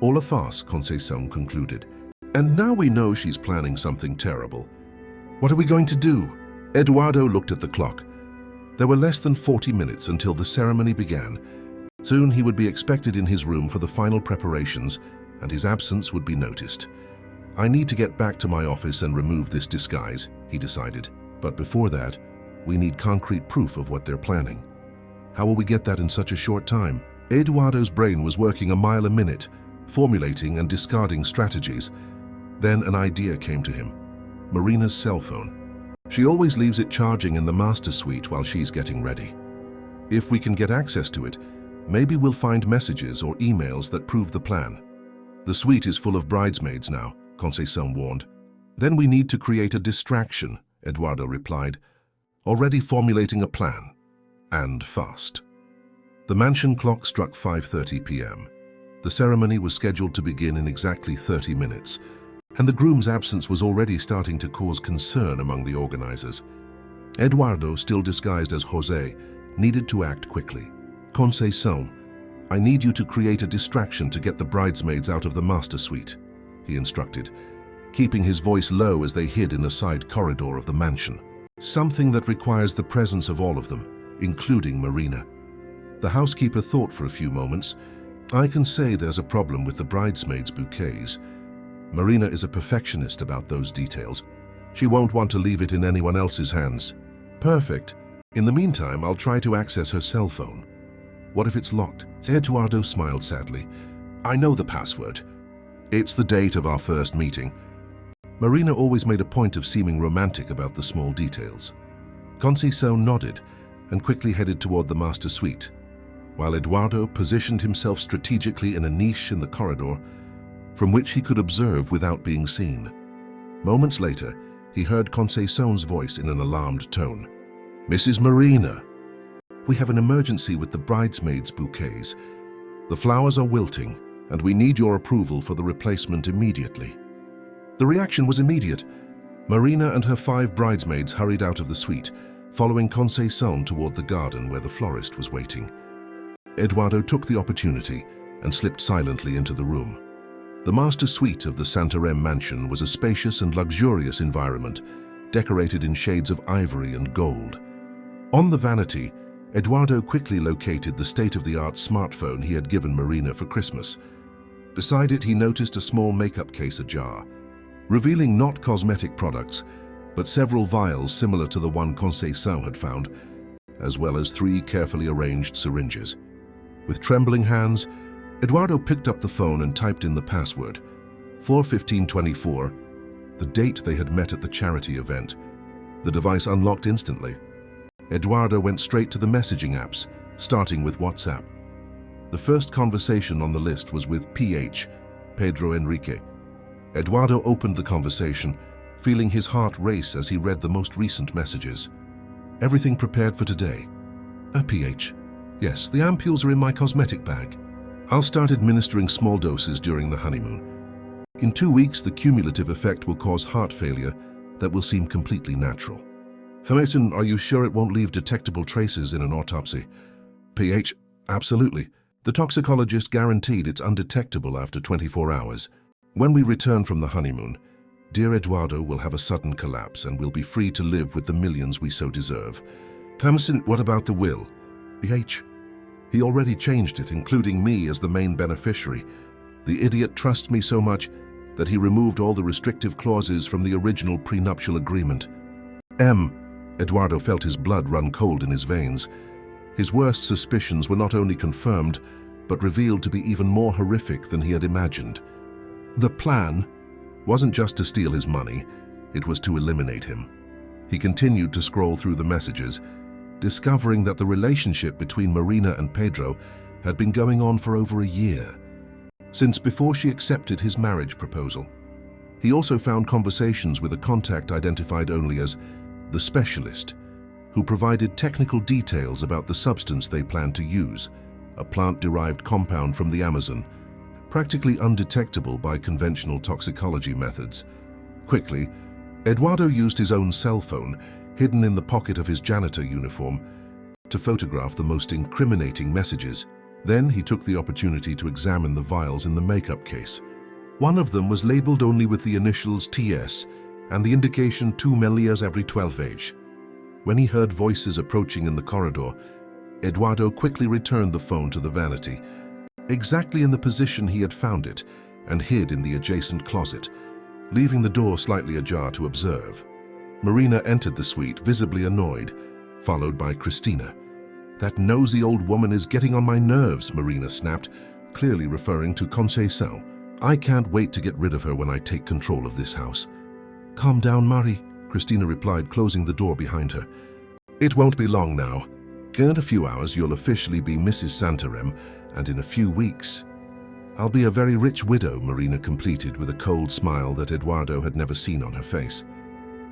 "All a farce," Conceição concluded. "And now we know she's planning something terrible. What are we going to do?" Eduardo looked at the clock. There were less than 40 minutes until the ceremony began. Soon he would be expected in his room for the final preparations, and his absence would be noticed. "I need to get back to my office and remove this disguise," he decided. "But before that, we need concrete proof of what they're planning. How will we get that in such a short time?" Eduardo's brain was working a mile a minute, formulating and discarding strategies. Then an idea came to him. Marina's cell phone. She always leaves it charging in the master suite while she's getting ready. If we can get access to it, maybe we'll find messages or emails that prove the plan. "The suite is full of bridesmaids now," Conceição warned. "Then we need to create a distraction," Eduardo replied, already formulating a plan, and fast. The mansion clock struck 5:30 p.m. The ceremony was scheduled to begin in exactly 30 minutes, and the groom's absence was already starting to cause concern among the organizers. Eduardo, still disguised as José, needed to act quickly. "Conceição, I need you to create a distraction to get the bridesmaids out of the master suite," he instructed, keeping his voice low as they hid in a side corridor of the mansion. "Something that requires the presence of all of them, including Marina." The housekeeper thought for a few moments. "I can say there's a problem with the bridesmaids' bouquets. Marina is a perfectionist about those details. She won't want to leave it in anyone else's hands." "Perfect. In the meantime, I'll try to access her cell phone." "What if it's locked?" Eduardo smiled sadly. "I know the password. It's the date of our first meeting." Marina always made a point of seeming romantic about the small details. Conceição nodded and quickly headed toward the master suite, while Eduardo positioned himself strategically in a niche in the corridor from which he could observe without being seen. Moments later, he heard Conceição's voice in an alarmed tone. "Mrs. Marina, we have an emergency with the bridesmaids' bouquets. The flowers are wilting, and we need your approval for the replacement immediately." The reaction was immediate. Marina and her 5 bridesmaids hurried out of the suite, following Conceição toward the garden where the florist was waiting. Eduardo took the opportunity and slipped silently into the room. The master suite of the Santarém mansion was a spacious and luxurious environment, decorated in shades of ivory and gold. On the vanity, Eduardo quickly located the state-of-the-art smartphone he had given Marina for Christmas. Beside it, he noticed a small makeup case ajar, revealing not cosmetic products, but several vials similar to the one Conceição had found, as well as 3 carefully arranged syringes. With trembling hands, Eduardo picked up the phone and typed in the password, 4:15:24, the date they had met at the charity event. The device unlocked instantly. Eduardo went straight to the messaging apps, starting with WhatsApp. The first conversation on the list was with Pedro Enrique. Eduardo opened the conversation, feeling his heart race as he read the most recent messages. "Everything prepared for today?" "PH. Yes, the ampules are in my cosmetic bag. I'll start administering small doses during the honeymoon. In 2 weeks, the cumulative effect will cause heart failure that will seem completely natural. Mason, are you sure it won't leave detectable traces in an autopsy? PH, absolutely. The toxicologist guaranteed it's undetectable after 24 hours. When we return from the honeymoon, dear Eduardo will have a sudden collapse and we'll be free to live with the millions we so deserve. Mason, what about the will? PH, he already changed it, including me as the main beneficiary. The idiot trusts me so much that he removed all the restrictive clauses from the original prenuptial agreement. Eduardo felt his blood run cold in his veins. His worst suspicions were not only confirmed, but revealed to be even more horrific than he had imagined. The plan wasn't just to steal his money, it was to eliminate him. He continued to scroll through the messages, discovering that the relationship between Marina and Pedro had been going on for over a year, since before she accepted his marriage proposal. He also found conversations with a contact identified only as the specialist, who provided technical details about the substance they planned to use, a plant-derived compound from the Amazon, practically undetectable by conventional toxicology methods. Quickly, Eduardo used his own cell phone, hidden in the pocket of his janitor uniform, to photograph the most incriminating messages. Then he took the opportunity to examine the vials in the makeup case. One of them was labeled only with the initials TS and the indication 2 milliliters every 12H. When he heard voices approaching in the corridor, Eduardo quickly returned the phone to the vanity, exactly in the position he had found it, and hid in the adjacent closet, leaving the door slightly ajar to observe. Marina entered the suite, visibly annoyed, followed by Christina. "That nosy old woman is getting on my nerves," Marina snapped, clearly referring to Conceição. "I can't wait to get rid of her when I take control of this house." "Calm down, Marie," Christina replied, closing the door behind her. "It won't be long now. In a few hours you'll officially be Mrs. Santarém, and in a few weeks I'll be a very rich widow," Marina completed with a cold smile that Eduardo had never seen on her face.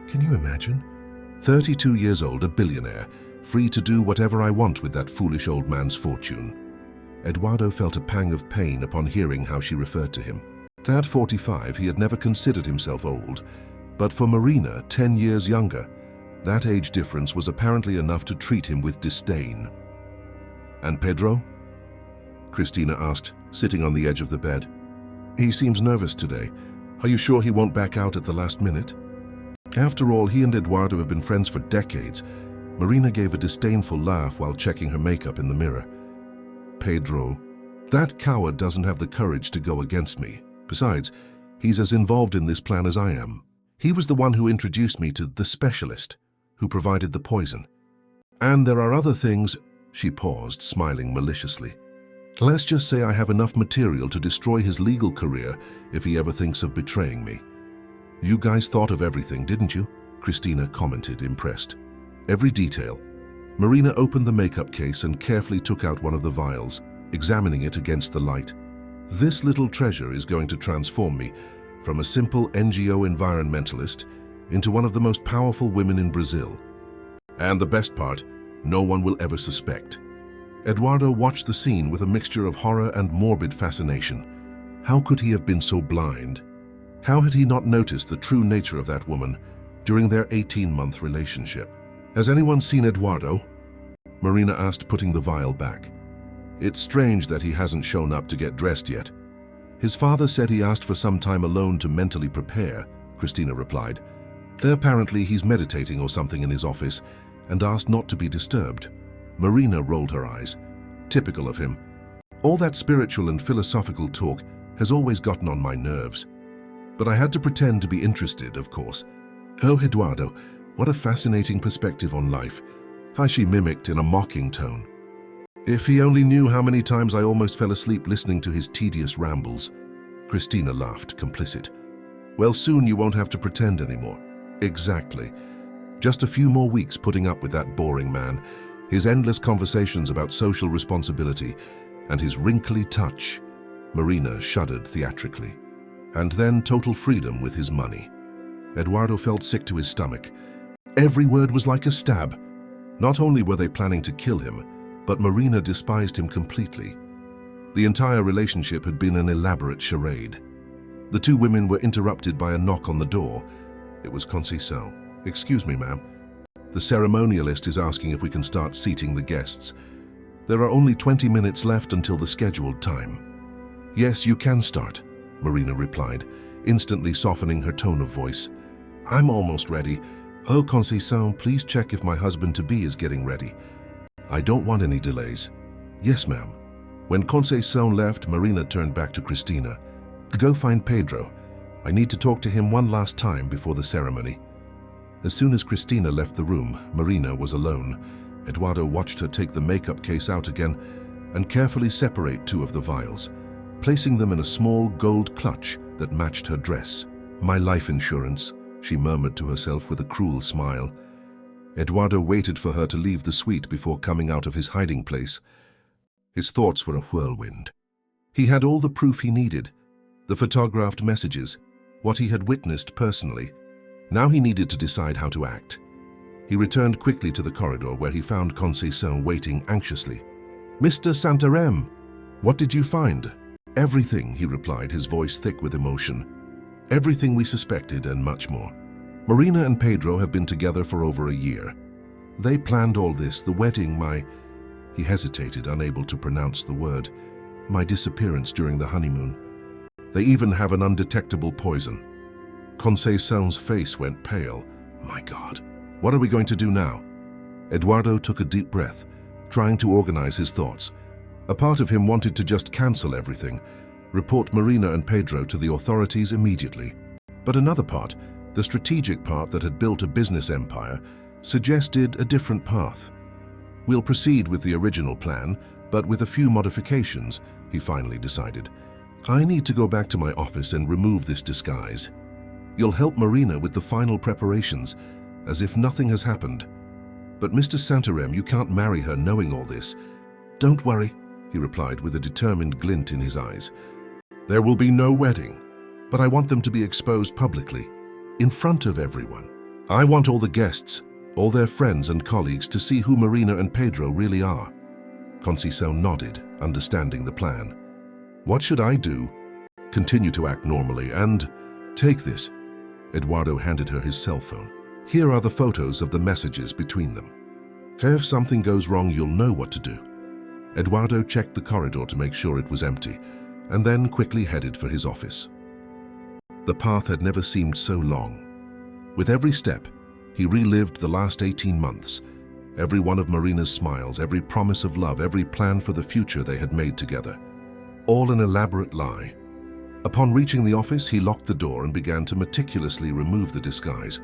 Can you imagine? 32 years old, a billionaire, free to do whatever I want with that foolish old man's fortune. Eduardo felt a pang of pain upon hearing how she referred to him. At 45, he had never considered himself old, but for Marina, 10 years younger, that age difference was apparently enough to treat him with disdain. "And Pedro?" Christina asked, sitting on the edge of the bed. "He seems nervous today. Are you sure he won't back out at the last minute?" After all, he and Eduardo have been friends for decades. Marina gave a disdainful laugh while checking her makeup in the mirror. "Pedro, that coward doesn't have the courage to go against me. Besides, he's as involved in this plan as I am. He was the one who introduced me to the specialist, who provided the poison. And there are other things," she paused, smiling maliciously. "Let's just say I have enough material to destroy his legal career if he ever thinks of betraying me." "You guys thought of everything, didn't you?" Christina commented, impressed. "Every detail." Marina opened the makeup case and carefully took out one of the vials, examining it against the light. "This little treasure is going to transform me from a simple NGO environmentalist into one of the most powerful women in Brazil. And the best part, no one will ever suspect." Eduardo watched the scene with a mixture of horror and morbid fascination. How could he have been so blind? How had he not noticed the true nature of that woman during their 18-month relationship? "Has anyone seen Eduardo?" Marina asked, putting the vial back. "It's strange that he hasn't shown up to get dressed yet. His father said he asked for some time alone to mentally prepare," Christina replied. "Apparently he's meditating or something in his office and asked not to be disturbed." Marina rolled her eyes. Typical of him. All that spiritual and philosophical talk has always gotten on my nerves. But I had to pretend to be interested, of course. "Oh, Eduardo, what a fascinating perspective on life," how she mimicked in a mocking tone. "If he only knew how many times I almost fell asleep listening to his tedious rambles." Christina laughed, complicit. "Well, soon you won't have to pretend anymore." "Exactly. Just a few more weeks putting up with that boring man, his endless conversations about social responsibility, and his wrinkly touch." Marina shuddered theatrically. "And then total freedom with his money." Eduardo felt sick to his stomach. Every word was like a stab. Not only were they planning to kill him, but Marina despised him completely. The entire relationship had been an elaborate charade. The two women were interrupted by a knock on the door. It was Conceição. "Excuse me, ma'am. The ceremonialist is asking if we can start seating the guests. There are only 20 minutes left until the scheduled time." "Yes, you can start," Marina replied, instantly softening her tone of voice. "I'm almost ready. Oh, Conceição, please check if my husband-to-be is getting ready. I don't want any delays." "Yes, ma'am." When Conceição left, Marina turned back to Cristina. "Go find Pedro. I need to talk to him one last time before the ceremony." As soon as Cristina left the room, Marina was alone. Eduardo watched her take the makeup case out again and carefully separate 2 of the vials, placing them in a small gold clutch that matched her dress. "My life insurance," she murmured to herself with a cruel smile. Eduardo waited for her to leave the suite before coming out of his hiding place. His thoughts were a whirlwind. He had all the proof he needed, the photographed messages, what he had witnessed personally. Now he needed to decide how to act. He returned quickly to the corridor where he found Conceição waiting anxiously. "Mr. Santarém, what did you find?" "Everything," he replied, his voice thick with emotion. "Everything we suspected and much more. Marina and Pedro have been together for over a year. They planned all this, the wedding, He hesitated, unable to pronounce the word. "My disappearance during the honeymoon. They even have an undetectable poison." Conceição's face went pale. "My God, what are we going to do now?" Eduardo took a deep breath, trying to organize his thoughts. A part of him wanted to just cancel everything, report Marina and Pedro to the authorities immediately. But another part, the strategic part that had built a business empire, suggested a different path. "We'll proceed with the original plan, but with a few modifications," he finally decided. "I need to go back to my office and remove this disguise. You'll help Marina with the final preparations, as if nothing has happened. But Mr. Santarém, you can't marry her knowing all this." "Don't worry," he replied with a determined glint in his eyes. "There will be no wedding, but I want them to be exposed publicly, in front of everyone. I want all the guests, all their friends and colleagues to see who Marina and Pedro really are." Conceição nodded, understanding the plan. "What should I do?" "Continue to act normally and take this." Eduardo handed her his cell phone. "Here are the photos of the messages between them. If something goes wrong, you'll know what to do." Eduardo checked the corridor to make sure it was empty, and then quickly headed for his office. The path had never seemed so long. With every step, he relived the last 18 months, every one of Marina's smiles, every promise of love, every plan for the future they had made together. All an elaborate lie. Upon reaching the office, he locked the door and began to meticulously remove the disguise.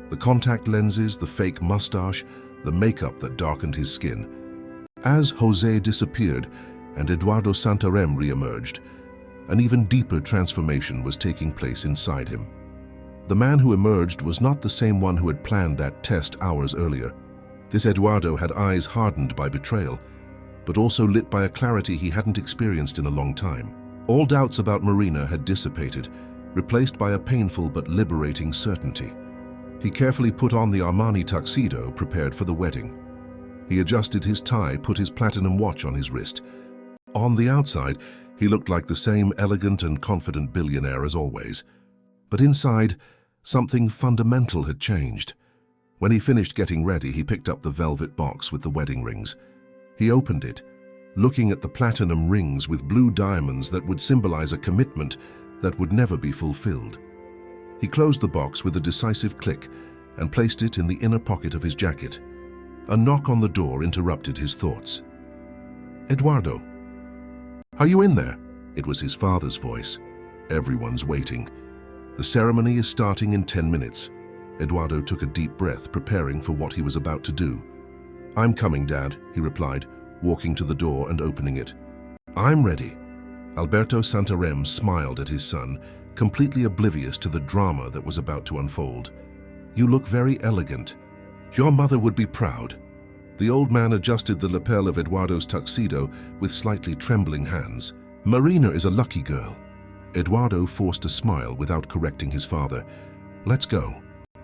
The contact lenses, the fake mustache, the makeup that darkened his skin. As José disappeared and Eduardo Santarém re-emerged, an even deeper transformation was taking place inside him. The man who emerged was not the same one who had planned that test hours earlier. This Eduardo had eyes hardened by betrayal, but also lit by a clarity he hadn't experienced in a long time. All doubts about Marina had dissipated, replaced by a painful but liberating certainty. He carefully put on the Armani tuxedo, prepared for the wedding. He adjusted his tie, put his platinum watch on his wrist. On the outside, he looked like the same elegant and confident billionaire as always. But inside, something fundamental had changed. When he finished getting ready, he picked up the velvet box with the wedding rings. He opened it, looking at the platinum rings with blue diamonds that would symbolize a commitment that would never be fulfilled. He closed the box with a decisive click and placed it in the inner pocket of his jacket. A knock on the door interrupted his thoughts. "Eduardo, are you in there?" It was his father's voice. "Everyone's waiting. The ceremony is starting in 10 minutes. Eduardo took a deep breath, preparing for what he was about to do. "I'm coming, Dad," he replied, walking to the door and opening it. "I'm ready." Alberto Santarém smiled at his son, completely oblivious to the drama that was about to unfold. "You look very elegant. Your mother would be proud." The old man adjusted the lapel of Eduardo's tuxedo with slightly trembling hands. "Marina is a lucky girl." Eduardo forced a smile without correcting his father. "Let's go.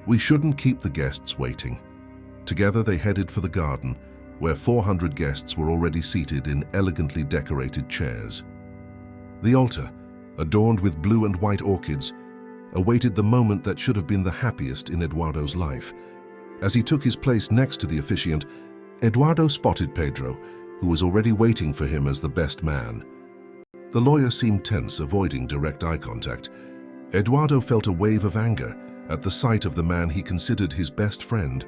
We shouldn't keep the guests waiting." Together they headed for the garden, where 400 guests were already seated in elegantly decorated chairs. The altar, adorned with blue and white orchids, awaited the moment that should have been the happiest in Eduardo's life. As he took his place next to the officiant, Eduardo spotted Pedro, who was already waiting for him as the best man. The lawyer seemed tense, avoiding direct eye contact. Eduardo felt a wave of anger at the sight of the man he considered his best friend,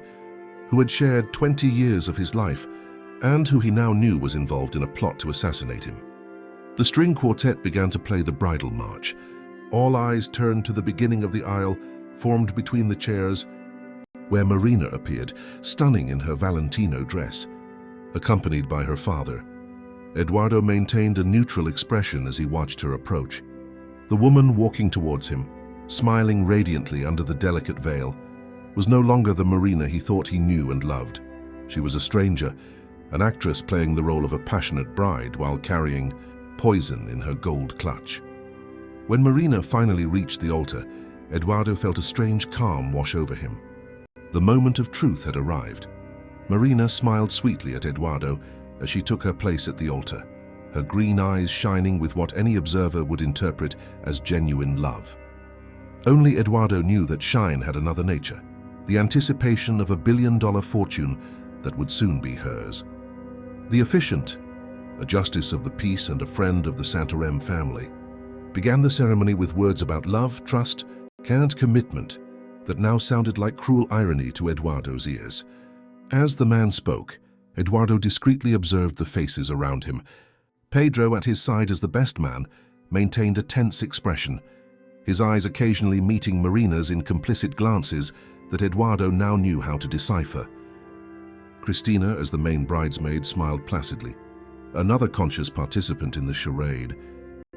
who had shared 20 years of his life and who he now knew was involved in a plot to assassinate him. The string quartet began to play the bridal march. All eyes turned to the beginning of the aisle, formed between the chairs, where Marina appeared, stunning in her Valentino dress, accompanied by her father. Eduardo maintained a neutral expression as he watched her approach. The woman walking towards him, smiling radiantly under the delicate veil, was no longer the Marina he thought he knew and loved. She was a stranger, an actress playing the role of a passionate bride while carrying poison in her gold clutch. When Marina finally reached the altar, Eduardo felt a strange calm wash over him. The moment of truth had arrived. Marina smiled sweetly at Eduardo as she took her place at the altar, her green eyes shining with what any observer would interpret as genuine love. Only Eduardo knew that shine had another nature, the anticipation of a billion-dollar fortune that would soon be hers. The officiant, a justice of the peace and a friend of the Santarem family, began the ceremony with words about love, trust, and commitment that now sounded like cruel irony to Eduardo's ears. As the man spoke, Eduardo discreetly observed the faces around him. Pedro, at his side as the best man, maintained a tense expression, his eyes occasionally meeting Marina's in complicit glances that Eduardo now knew how to decipher. Cristina, as the main bridesmaid, smiled placidly, another conscious participant in the charade.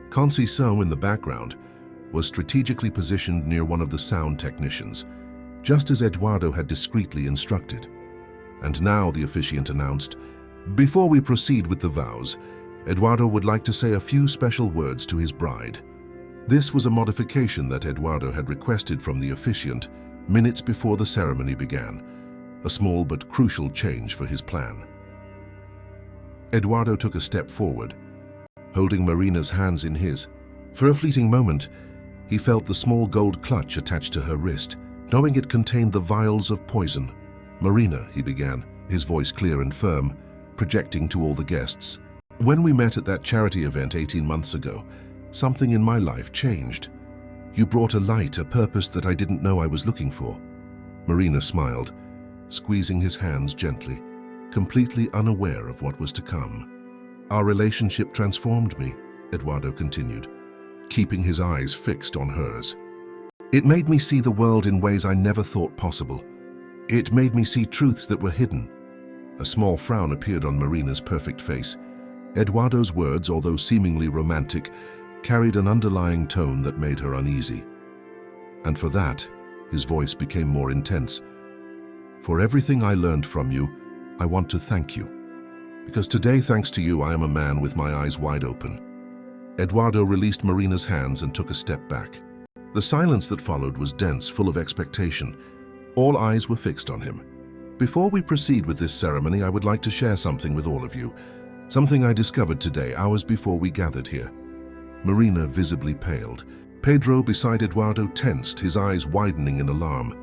Conceição, in the background, was strategically positioned near one of the sound technicians, just as Eduardo had discreetly instructed. And now the officiant announced, "Before we proceed with the vows, Eduardo would like to say a few special words to his bride." This was a modification that Eduardo had requested from the officiant minutes before the ceremony began, a small but crucial change for his plan. Eduardo took a step forward, holding Marina's hands in his. For a fleeting moment, he felt the small gold clutch attached to her wrist, knowing it contained the vials of poison. "Marina," he began, his voice clear and firm, projecting to all the guests. "When we met at that charity event 18 months ago, something in my life changed. You brought a light, a purpose that I didn't know I was looking for." Marina smiled, squeezing his hands gently, completely unaware of what was to come. "Our relationship transformed me," Eduardo continued, keeping his eyes fixed on hers. "It made me see the world in ways I never thought possible. It made me see truths that were hidden." A small frown appeared on Marina's perfect face. Eduardo's words, although seemingly romantic, carried an underlying tone that made her uneasy. And for that, his voice became more intense. "For everything I learned from you, I want to thank you. Because today, thanks to you, I am a man with my eyes wide open." Eduardo released Marina's hands and took a step back. The silence that followed was dense, full of expectation. All eyes were fixed on him. "Before we proceed with this ceremony, I would like to share something with all of you. Something I discovered today, hours before we gathered here." Marina visibly paled. Pedro beside Eduardo tensed, his eyes widening in alarm.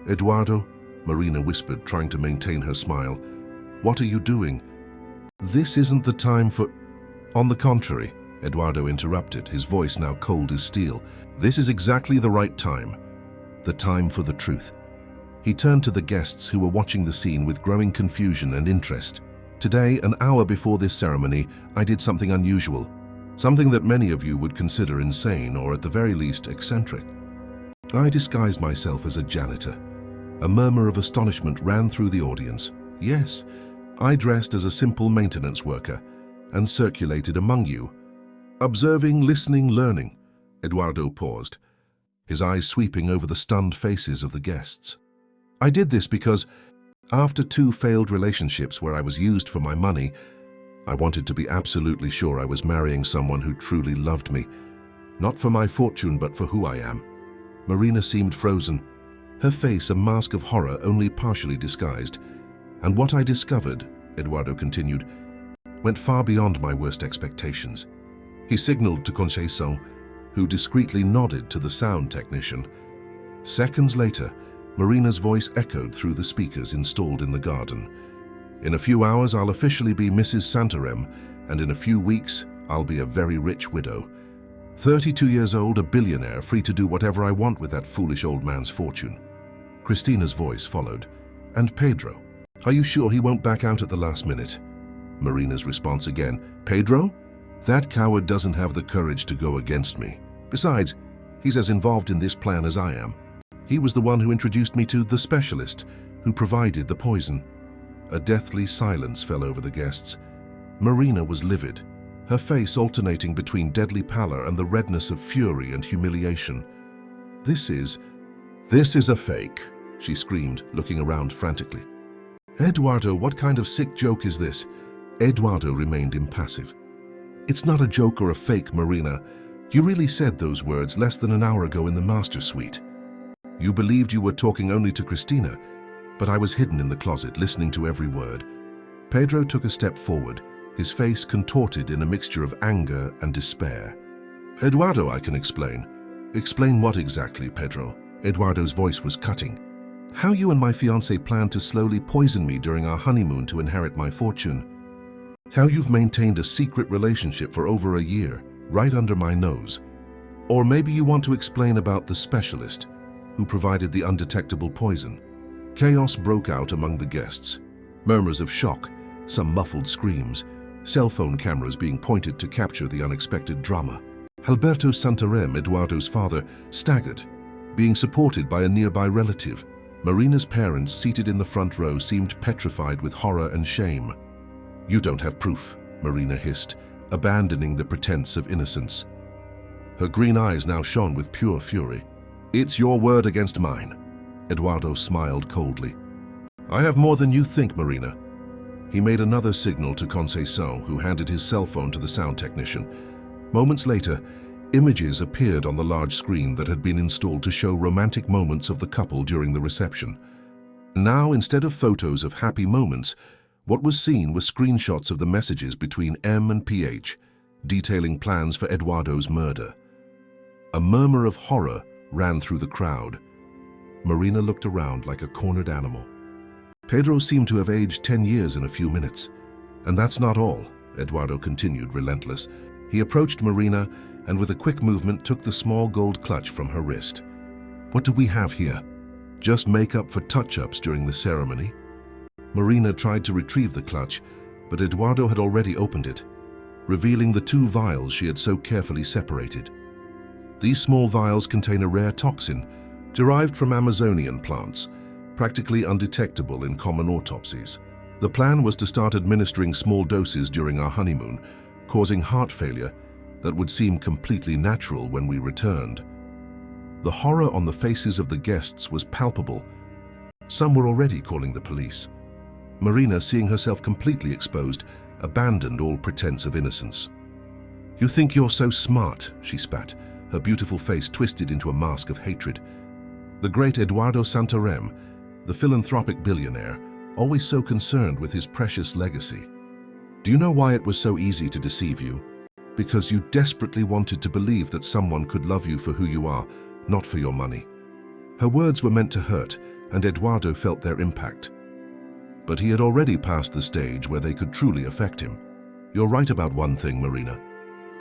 "Eduardo," Marina whispered, trying to maintain her smile, "what are you doing? This isn't the time for—" "On the contrary," Eduardo interrupted, his voice now cold as steel. "This is exactly the right time. The time for the truth." He turned to the guests who were watching the scene with growing confusion and interest. "Today, an hour before this ceremony, I did something unusual. Something that many of you would consider insane or at the very least eccentric. I disguised myself as a janitor." A murmur of astonishment ran through the audience. "Yes, I dressed as a simple maintenance worker and circulated among you. Observing, listening, learning." Eduardo paused, his eyes sweeping over the stunned faces of the guests. "I did this because, after 2 failed relationships where I was used for my money, I wanted to be absolutely sure I was marrying someone who truly loved me, not for my fortune but for who I am." Marina seemed frozen, her face a mask of horror only partially disguised. "And what I discovered," Eduardo continued, "went far beyond my worst expectations." He signaled to Conceição, who discreetly nodded to the sound technician. Seconds later, Marina's voice echoed through the speakers installed in the garden. "In a few hours, I'll officially be Mrs. Santarem, and in a few weeks, I'll be a very rich widow. 32 years old, a billionaire, free to do whatever I want with that foolish old man's fortune." Christina's voice followed. "And Pedro? Are you sure he won't back out at the last minute?" Marina's response again. "Pedro? That coward doesn't have the courage to go against me. Besides, he's as involved in this plan as I am. He was the one who introduced me to the specialist, who provided the poison." A deathly silence fell over the guests. Marina was livid, her face alternating between deadly pallor and the redness of fury and humiliation. This is a fake," she screamed, looking around frantically. "Eduardo, what kind of sick joke is this?" Eduardo remained impassive. "It's not a joke or a fake, Marina. You really said those words less than an hour ago in the master suite. You believed you were talking only to Christina, but I was hidden in the closet, listening to every word." Pedro took a step forward, his face contorted in a mixture of anger and despair. "Eduardo, I can explain." "Explain what exactly, Pedro?" Eduardo's voice was cutting. "How you and my fiancé planned to slowly poison me during our honeymoon to inherit my fortune. How you've maintained a secret relationship for over a year, right under my nose. Or maybe you want to explain about the specialist who provided the undetectable poison." Chaos broke out among the guests. Murmurs of shock, some muffled screams, cell phone cameras being pointed to capture the unexpected drama. Alberto Santarem, Eduardo's father, staggered, being supported by a nearby relative. Marina's parents, seated in the front row, seemed petrified with horror and shame. "You don't have proof," Marina hissed, abandoning the pretense of innocence. Her green eyes now shone with pure fury. "It's your word against mine." Eduardo smiled coldly. "I have more than you think, Marina." He made another signal to Conceição, who handed his cell phone to the sound technician. Moments later, images appeared on the large screen that had been installed to show romantic moments of the couple during the reception. Now, instead of photos of happy moments, what was seen were screenshots of the messages between M and PH, detailing plans for Eduardo's murder. A murmur of horror ran through the crowd. Marina looked around like a cornered animal. Pedro seemed to have aged 10 years in a few minutes. "And that's not all," Eduardo continued, relentless. He approached Marina and with a quick movement took the small gold clutch from her wrist. "What do we have here? Just makeup for touch-ups during the ceremony?" Marina tried to retrieve the clutch, but Eduardo had already opened it, revealing the 2 vials she had so carefully separated. These small vials contain a rare toxin derived from Amazonian plants, practically undetectable in common autopsies. The plan was to start administering small doses during our honeymoon, causing heart failure that would seem completely natural when we returned. The horror on the faces of the guests was palpable. Some were already calling the police. Marina, seeing herself completely exposed, abandoned all pretense of innocence. "You think you're so smart," she spat, her beautiful face twisted into a mask of hatred. The great Eduardo Santarem, the philanthropic billionaire, always so concerned with his precious legacy. "Do you know why it was so easy to deceive you? Because you desperately wanted to believe that someone could love you for who you are, not for your money." Her words were meant to hurt, and Eduardo felt their impact. But he had already passed the stage where they could truly affect him. "You're right about one thing, Marina.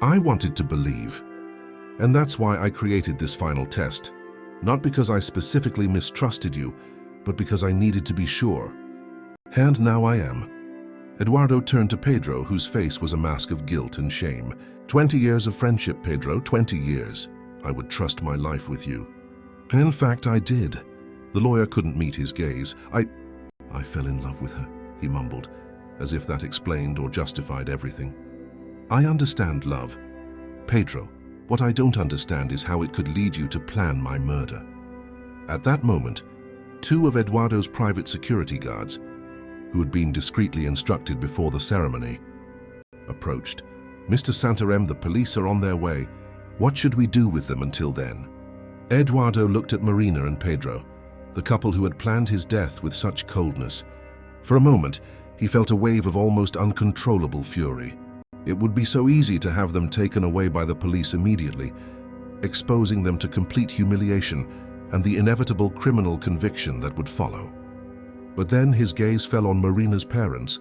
I wanted to believe. And that's why I created this final test. Not because I specifically mistrusted you, but because I needed to be sure. And now I am." Eduardo turned to Pedro, whose face was a mask of guilt and shame. 20 years of friendship, Pedro, 20 years. I would trust my life with you. And in fact, I did. The lawyer couldn't meet his gaze. I fell in love with her, he mumbled, as if that explained or justified everything. "I understand love. Pedro, what I don't understand is how it could lead you to plan my murder." At that moment, 2 of Eduardo's private security guards, who had been discreetly instructed before the ceremony, approached. "Mr. Santarem, the police are on their way. What should we do with them until then?" Eduardo looked at Marina and Pedro, the couple who had planned his death with such coldness. For a moment, he felt a wave of almost uncontrollable fury. It would be so easy to have them taken away by the police immediately, exposing them to complete humiliation and the inevitable criminal conviction that would follow. But then his gaze fell on Marina's parents,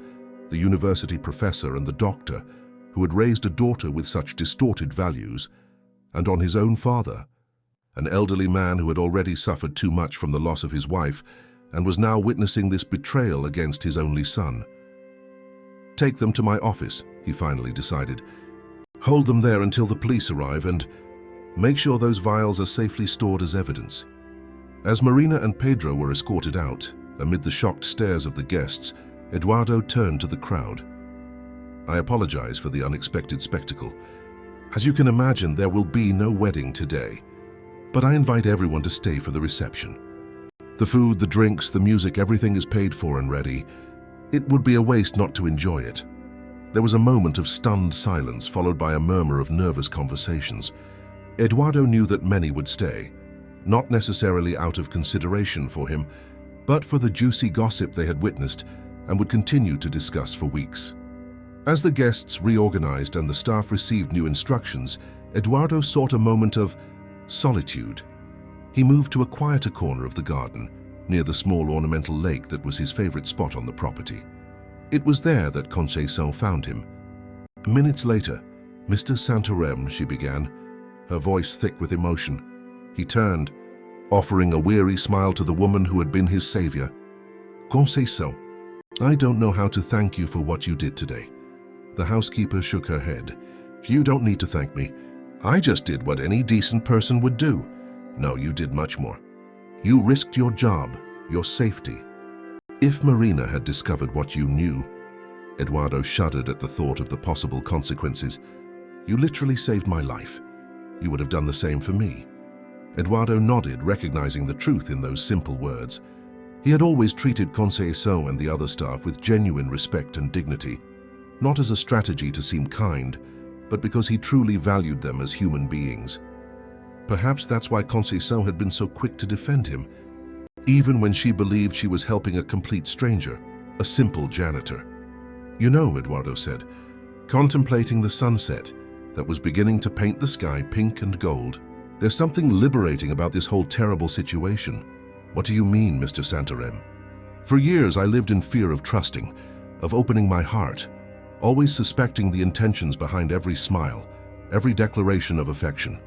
the university professor and the doctor, who had raised a daughter with such distorted values, and on his own father, an elderly man who had already suffered too much from the loss of his wife and was now witnessing this betrayal against his only son. "Take them to my office," he finally decided. "Hold them there until the police arrive and make sure those vials are safely stored as evidence." As Marina and Pedro were escorted out, amid the shocked stares of the guests, Eduardo turned to the crowd. "I apologize for the unexpected spectacle. As you can imagine, there will be no wedding today, but I invite everyone to stay for the reception. The food, the drinks, the music, everything is paid for and ready. It would be a waste not to enjoy it." There was a moment of stunned silence, followed by a murmur of nervous conversations. Eduardo knew that many would stay, not necessarily out of consideration for him, but for the juicy gossip they had witnessed and would continue to discuss for weeks. As the guests reorganized and the staff received new instructions, Eduardo sought a moment of solitude. He moved to a quieter corner of the garden, near the small ornamental lake that was his favorite spot on the property. It was there that Conceição found him. Minutes later, "Mr. Santarém," she began, her voice thick with emotion. He turned, offering a weary smile to the woman who had been his savior. "Conceição, I don't know how to thank you for what you did today." The housekeeper shook her head. "You don't need to thank me. I just did what any decent person would do." "No, you did much more. You risked your job, your safety. If Marina had discovered what you knew," Eduardo shuddered at the thought of the possible consequences. "You literally saved my life. You would have done the same for me." Eduardo nodded, recognizing the truth in those simple words. He had always treated Conceição and the other staff with genuine respect and dignity, not as a strategy to seem kind, but because he truly valued them as human beings. Perhaps that's why Conceição had been so quick to defend him, even when she believed she was helping a complete stranger, a simple janitor. "You know," Eduardo said, contemplating the sunset that was beginning to paint the sky pink and gold, "there's something liberating about this whole terrible situation." "What do you mean, Mr. Santarém?" "For years I lived in fear of trusting, of opening my heart, always suspecting the intentions behind every smile, every declaration of affection.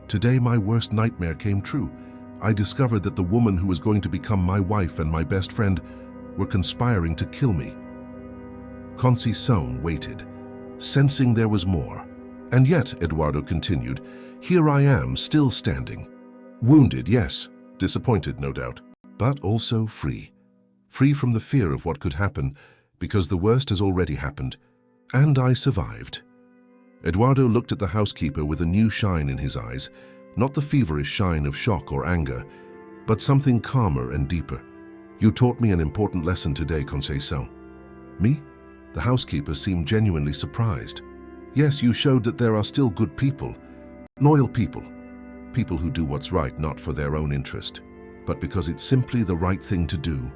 Today my worst nightmare came true. I discovered that the woman who was going to become my wife and my best friend were conspiring to kill me." Conceição waited, sensing there was more. "And yet," Eduardo continued, "here I am, still standing. Wounded, yes, disappointed, no doubt, but also free. Free from the fear of what could happen, because the worst has already happened, and I survived." Eduardo looked at the housekeeper with a new shine in his eyes, not the feverish shine of shock or anger, but something calmer and deeper. "You taught me an important lesson today, Conceição." "Me?" The housekeeper seemed genuinely surprised. "Yes, you showed that there are still good people, loyal people, people who do what's right not for their own interest, but because it's simply the right thing to do."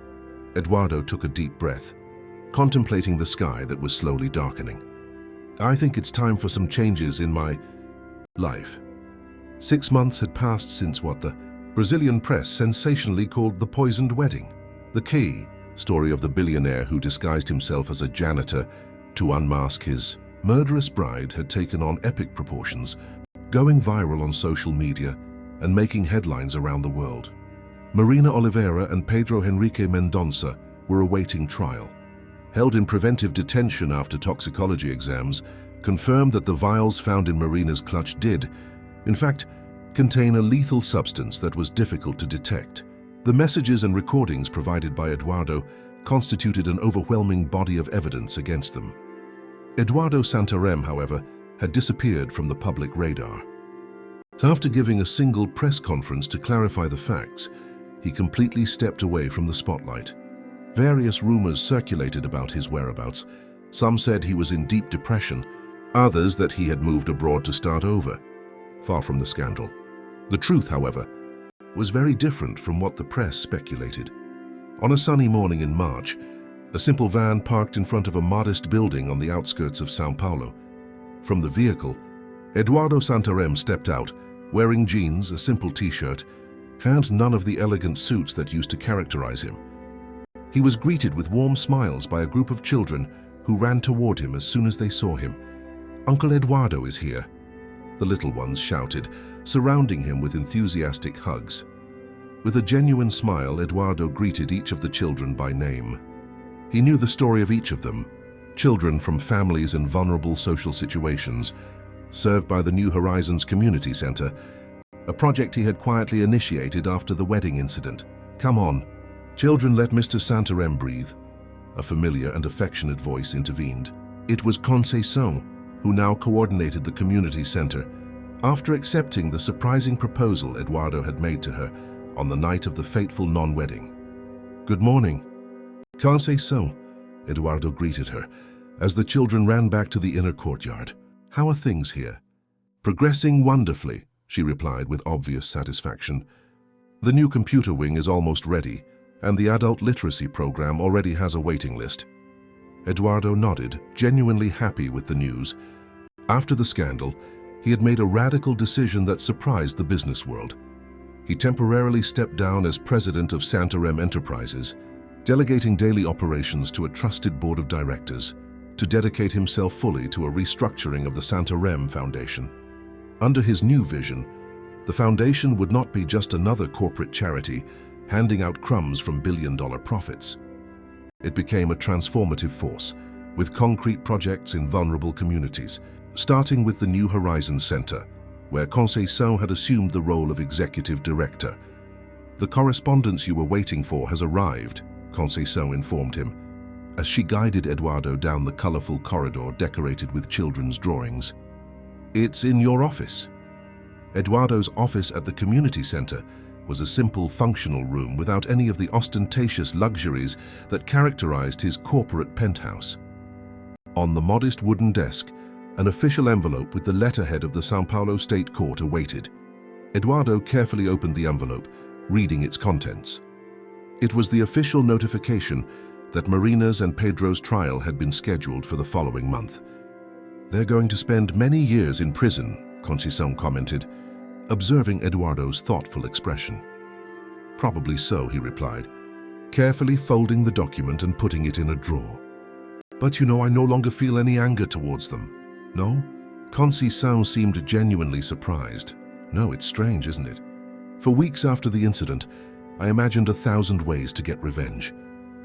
Eduardo took a deep breath, contemplating the sky that was slowly darkening. "I think it's time for some changes in my life." 6 months had passed since what the Brazilian press sensationally called the poisoned wedding. The key story of the billionaire who disguised himself as a janitor to unmask his murderous bride had taken on epic proportions, going viral on social media and making headlines around the world. Marina Oliveira and Pedro Henrique Mendonça were awaiting trial. Held in preventive detention after toxicology exams, confirmed that the vials found in Marina's clutch did, in fact, contain a lethal substance that was difficult to detect. The messages and recordings provided by Eduardo constituted an overwhelming body of evidence against them. Eduardo Santarém, however, had disappeared from the public radar. After giving a single press conference to clarify the facts, he completely stepped away from the spotlight. Various rumors circulated about his whereabouts. Some said he was in deep depression, others that he had moved abroad to start over, far from the scandal. The truth, however, was very different from what the press speculated. On a sunny morning in March, a simple van parked in front of a modest building on the outskirts of São Paulo. From the vehicle, Eduardo Santarém stepped out, wearing jeans, a simple t-shirt, and none of the elegant suits that used to characterize him. He was greeted with warm smiles by a group of children who ran toward him as soon as they saw him. "Uncle Eduardo is here," the little ones shouted, surrounding him with enthusiastic hugs. With a genuine smile, Eduardo greeted each of the children by name. He knew the story of each of them, children from families in vulnerable social situations, served by the New Horizons Community Center, a project he had quietly initiated after the wedding incident. "Come on, children, let Mr. Santarem breathe," a familiar and affectionate voice intervened. It was Conceição, who now coordinated the community center, after accepting the surprising proposal Eduardo had made to her on the night of the fateful non-wedding. "Good morning, Conceição," Eduardo greeted her, as the children ran back to the inner courtyard. "How are things here?" "Progressing wonderfully," she replied with obvious satisfaction. "The new computer wing is almost ready, and the adult literacy program already has a waiting list." Eduardo nodded, genuinely happy with the news. After the scandal, he had made a radical decision that surprised the business world. He temporarily stepped down as president of Santarem Enterprises, delegating daily operations to a trusted board of directors, to dedicate himself fully to a restructuring of the Santarem Foundation. Under his new vision, the foundation would not be just another corporate charity handing out crumbs from billion-dollar profits. It became a transformative force, with concrete projects in vulnerable communities, starting with the New Horizons Center, where Conceição had assumed the role of executive director. "The correspondence you were waiting for has arrived," Conceição informed him, as she guided Eduardo down the colorful corridor decorated with children's drawings. "It's in your office." Eduardo's office at the community center was a simple, functional room without any of the ostentatious luxuries that characterized his corporate penthouse. On the modest wooden desk, an official envelope with the letterhead of the São Paulo State Court awaited. Eduardo carefully opened the envelope, reading its contents. It was the official notification that Marina's and Pedro's trial had been scheduled for the following month. "They're going to spend many years in prison," Conceição commented, observing Eduardo's thoughtful expression. "Probably so," he replied, carefully folding the document and putting it in a drawer. "But you know, I no longer feel any anger towards them." "No?" Conceição seemed genuinely surprised. "No, it's strange, isn't it? For weeks after the incident, I imagined 1,000 ways to get revenge,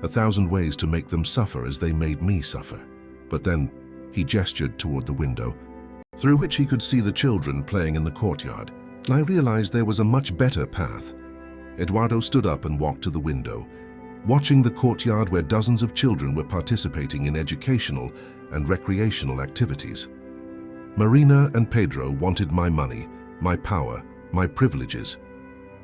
1,000 ways to make them suffer as they made me suffer. But then," he gestured toward the window, through which he could see the children playing in the courtyard, "I realized there was a much better path." Eduardo stood up and walked to the window, watching the courtyard where dozens of children were participating in educational and recreational activities. "Marina and Pedro wanted my money, my power, my privileges.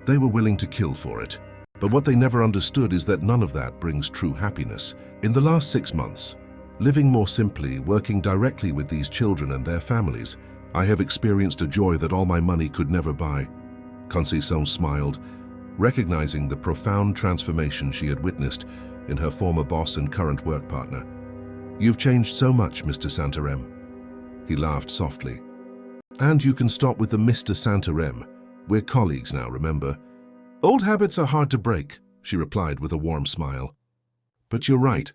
They were willing to kill for it. But what they never understood is that none of that brings true happiness. In the last 6 months, living more simply, working directly with these children and their families, I have experienced a joy that all my money could never buy." Conceição smiled, recognizing the profound transformation she had witnessed in her former boss and current work partner. "You've changed so much, Mr. Santarem." He laughed softly. "And you can stop with the Mr. Santarem. We're colleagues now, remember?" "Old habits are hard to break," she replied with a warm smile. "But you're right.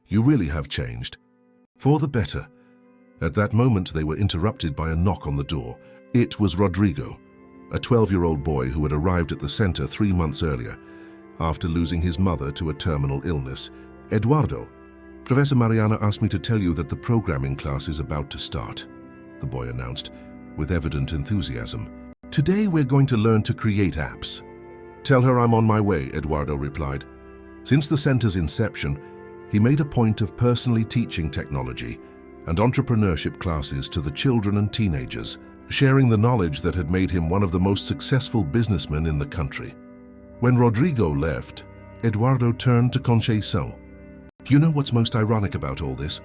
You really have changed. For the better." At that moment, they were interrupted by a knock on the door. It was Rodrigo, a 12-year-old boy who had arrived at the center 3 months earlier, after losing his mother to a terminal illness. "Eduardo, Professor Mariana asked me to tell you that the programming class is about to start," the boy announced, with evident enthusiasm. "Today we're going to learn to create apps." "Tell her I'm on my way," Eduardo replied. Since the center's inception, he made a point of personally teaching technology and entrepreneurship classes to the children and teenagers, sharing the knowledge that had made him one of the most successful businessmen in the country. When Rodrigo left, Eduardo turned to Conceição. "You know what's most ironic about all this?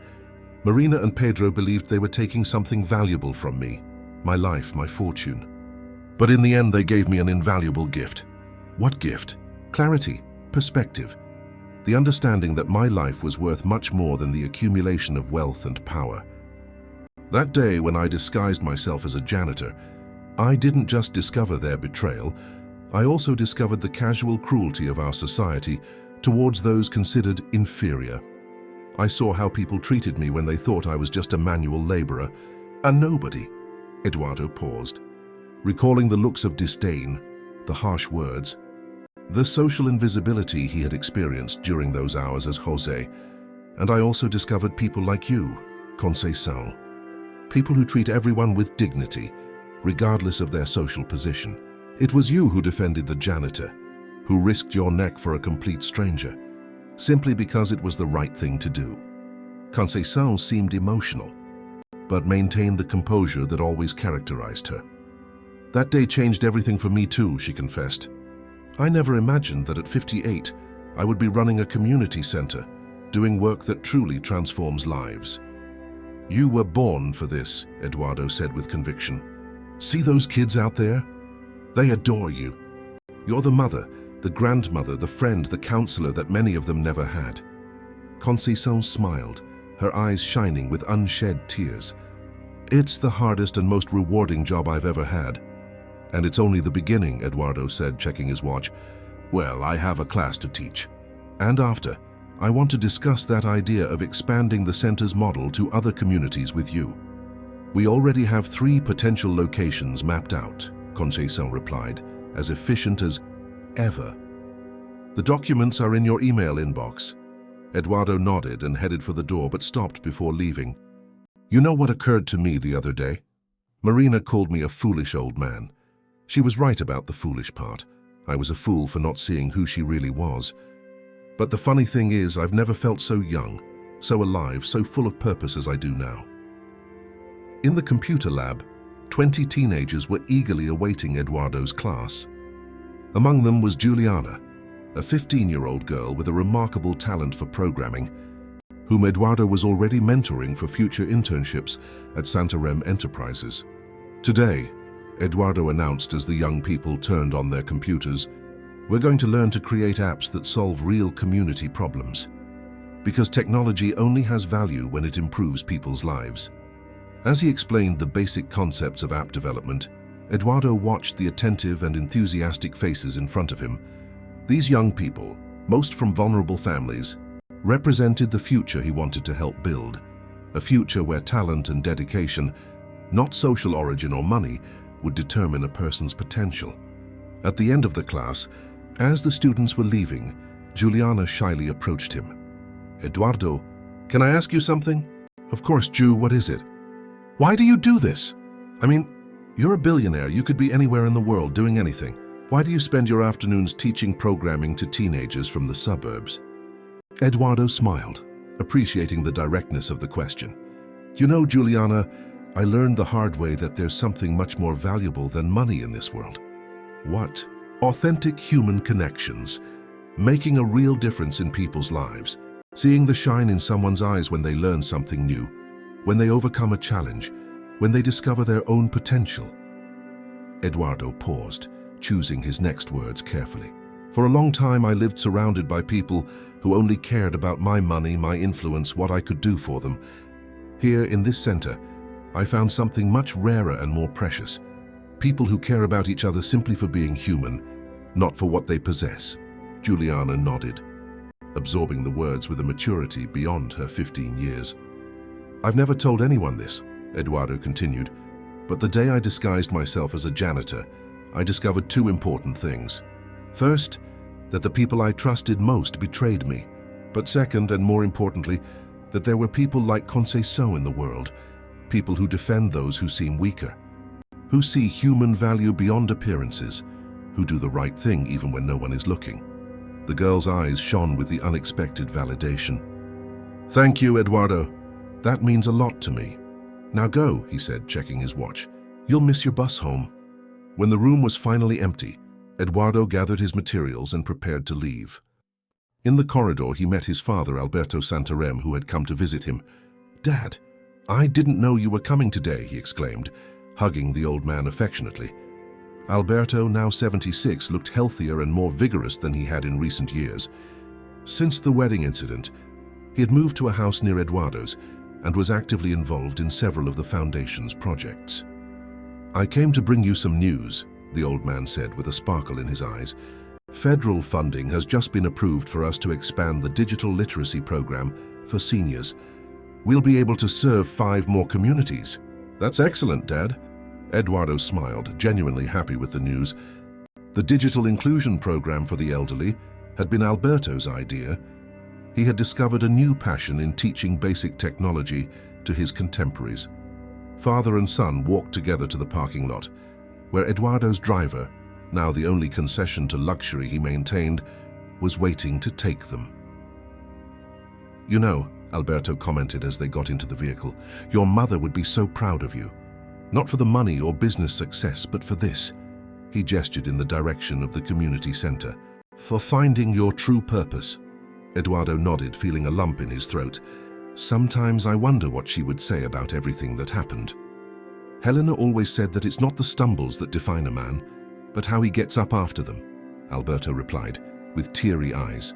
Marina and Pedro believed they were taking something valuable from me, my life, my fortune. But in the end, they gave me an invaluable gift." "What gift?" "Clarity, perspective, the understanding that my life was worth much more than the accumulation of wealth and power. That day when I disguised myself as a janitor, I didn't just discover their betrayal, I also discovered the casual cruelty of our society towards those considered inferior. I saw how people treated me when they thought I was just a manual laborer, a nobody. Eduardo paused, recalling the looks of disdain, the harsh words, the social invisibility he had experienced during those hours as Jose. And I also discovered people like you, Conceição. People who treat everyone with dignity, regardless of their social position. It was you who defended the janitor, who risked your neck for a complete stranger, simply because it was the right thing to do. Conceição seemed emotional, but maintained the composure that always characterized her. That day changed everything for me too, she confessed. I never imagined that at 58, I would be running a community center, doing work that truly transforms lives. You were born for this, Eduardo said with conviction. See those kids out there? They adore you. You're the mother, the grandmother, the friend, the counselor that many of them never had. Conceição smiled, her eyes shining with unshed tears. It's the hardest and most rewarding job I've ever had. And it's only the beginning, Eduardo said, checking his watch. Well, I have a class to teach. And after, I want to discuss that idea of expanding the center's model to other communities with you. We already have 3 potential locations mapped out, Conceição replied, as efficient as ever. The documents are in your email inbox. Eduardo nodded and headed for the door but stopped before leaving. You know what occurred to me the other day? Marina called me a foolish old man. She was right about the foolish part. I was a fool for not seeing who she really was. But the funny thing is, I've never felt so young, so alive, so full of purpose as I do now. In the computer lab, 20 teenagers were eagerly awaiting Eduardo's class. Among them was Juliana, a 15-year-old girl with a remarkable talent for programming, whom Eduardo was already mentoring for future internships at Santarém Enterprises. Today, Eduardo announced as the young people turned on their computers, we're going to learn to create apps that solve real community problems. Because technology only has value when it improves people's lives. As he explained the basic concepts of app development, Eduardo watched the attentive and enthusiastic faces in front of him. These young people, most from vulnerable families, represented the future he wanted to help build. A future where talent and dedication, not social origin or money, would determine a person's potential. At the end of the class, as the students were leaving, Juliana shyly approached him. Eduardo, can I ask you something? Of course, Ju, what is it? Why do you do this? I mean, you're a billionaire, you could be anywhere in the world doing anything. Why do you spend your afternoons teaching programming to teenagers from the suburbs? Eduardo smiled, appreciating the directness of the question. You know, Juliana, I learned the hard way that there's something much more valuable than money in this world. What? Authentic human connections, making a real difference in people's lives, seeing the shine in someone's eyes when they learn something new, when they overcome a challenge, when they discover their own potential. Eduardo paused, choosing his next words carefully. For a long time, I lived surrounded by people who only cared about my money, my influence, what I could do for them. Here in this center, I found something much rarer and more precious. People who care about each other simply for being human, not for what they possess. Juliana nodded, absorbing the words with a maturity beyond her 15 years. I've never told anyone this, Eduardo continued, but the day I disguised myself as a janitor, I discovered 2 important things. First, that the people I trusted most betrayed me. But second, and more importantly, that there were people like Conceição in the world, people who defend those who seem weaker, who see human value beyond appearances, who do the right thing even when no one is looking. The girl's eyes shone with the unexpected validation. Thank you, Eduardo. That means a lot to me. Now go, he said, checking his watch. You'll miss your bus home. When the room was finally empty, Eduardo gathered his materials and prepared to leave. In the corridor, he met his father, Alberto Santarém, who had come to visit him. Dad, I didn't know you were coming today, he exclaimed, hugging the old man affectionately. Alberto, now 76, looked healthier and more vigorous than he had in recent years. Since the wedding incident, he had moved to a house near Eduardo's and was actively involved in several of the foundation's projects. "I came to bring you some news," the old man said with a sparkle in his eyes. "Federal funding has just been approved for us to expand the digital literacy program for seniors. We'll be able to serve 5 more communities." "That's excellent, Dad." Eduardo smiled, genuinely happy with the news. The digital inclusion program for the elderly had been Alberto's idea. He had discovered a new passion in teaching basic technology to his contemporaries. Father and son walked together to the parking lot, where Eduardo's driver, now the only concession to luxury he maintained, was waiting to take them. "You know," Alberto commented as they got into the vehicle, "your mother would be so proud of you. Not for the money or business success, but for this." He gestured in the direction of the community center. "For finding your true purpose." Eduardo nodded, feeling a lump in his throat. "Sometimes I wonder what she would say about everything that happened." "Helena always said that it's not the stumbles that define a man, but how he gets up after them," Alberto replied, with teary eyes.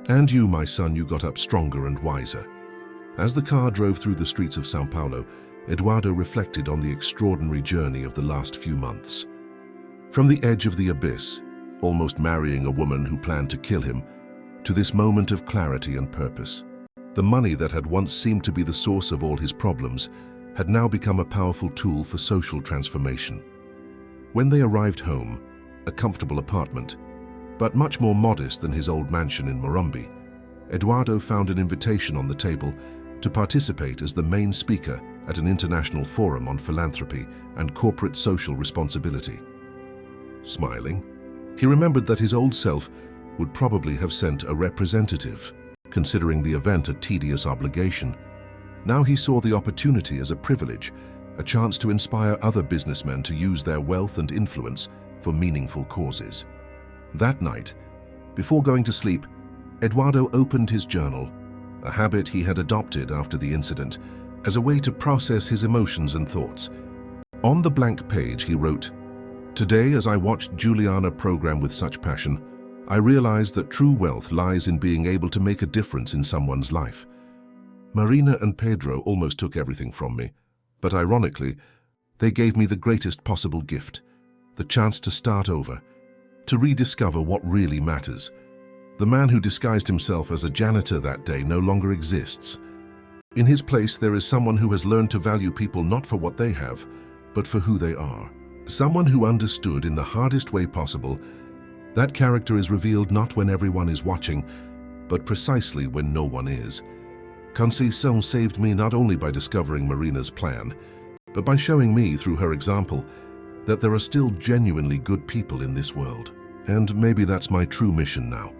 "And you, my son, you got up stronger and wiser." As the car drove through the streets of São Paulo, Eduardo reflected on the extraordinary journey of the last few months. From the edge of the abyss, almost marrying a woman who planned to kill him, to this moment of clarity and purpose. The money that had once seemed to be the source of all his problems had now become a powerful tool for social transformation. When they arrived home, a comfortable apartment, but much more modest than his old mansion in Morumbi, Eduardo found an invitation on the table to participate as the main speaker at an international forum on philanthropy and corporate social responsibility. Smiling, he remembered that his old self would probably have sent a representative, considering the event a tedious obligation. Now he saw the opportunity as a privilege, a chance to inspire other businessmen to use their wealth and influence for meaningful causes. That night, before going to sleep, Eduardo opened his journal, a habit he had adopted after the incident, as a way to process his emotions and thoughts. On the blank page, he wrote, "Today, as I watched Juliana program with such passion, I realized that true wealth lies in being able to make a difference in someone's life. Marina and Pedro almost took everything from me, but ironically, they gave me the greatest possible gift, the chance to start over, to rediscover what really matters. The man who disguised himself as a janitor that day no longer exists. In his place, there is someone who has learned to value people not for what they have, but for who they are. Someone who understood in the hardest way possible. That character is revealed not when everyone is watching, but precisely when no one is. Conceição saved me not only by discovering Marina's plan, but by showing me through her example that there are still genuinely good people in this world. And maybe that's my true mission now.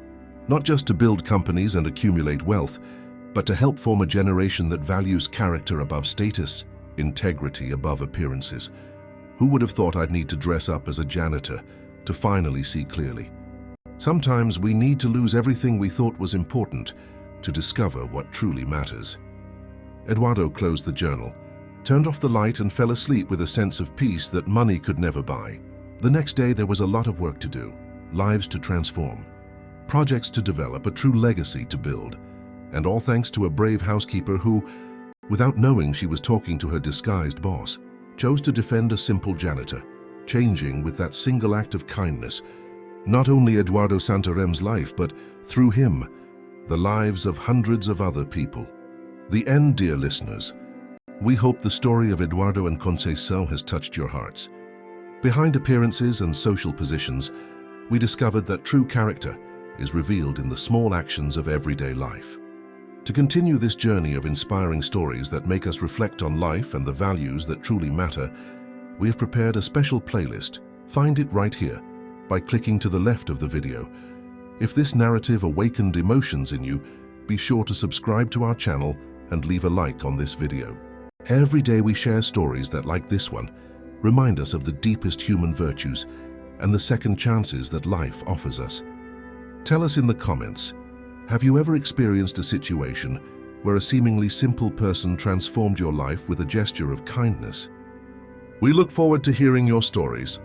Not just to build companies and accumulate wealth, but to help form a generation that values character above status, integrity above appearances. Who would have thought I'd need to dress up as a janitor to finally see clearly? Sometimes we need to lose everything we thought was important to discover what truly matters." Eduardo closed the journal, turned off the light and fell asleep with a sense of peace that money could never buy. The next day there was a lot of work to do, lives to transform, projects to develop, a true legacy to build, and all thanks to a brave housekeeper who, without knowing she was talking to her disguised boss, chose to defend a simple janitor, changing with that single act of kindness, not only Eduardo Santarem's life, but through him, the lives of hundreds of other people. The end, dear listeners. We hope the story of Eduardo and Conceição has touched your hearts. Behind appearances and social positions, we discovered that true character is revealed in the small actions of everyday life. To continue this journey of inspiring stories that make us reflect on life and the values that truly matter, we have prepared a special playlist. Find it right here by clicking to the left of the video. If this narrative awakened emotions in you, be sure to subscribe to our channel and leave a like on this video. Every day we share stories that, like this one, remind us of the deepest human virtues and the second chances that life offers us. Tell us in the comments, have you ever experienced a situation where a seemingly simple person transformed your life with a gesture of kindness? We look forward to hearing your stories.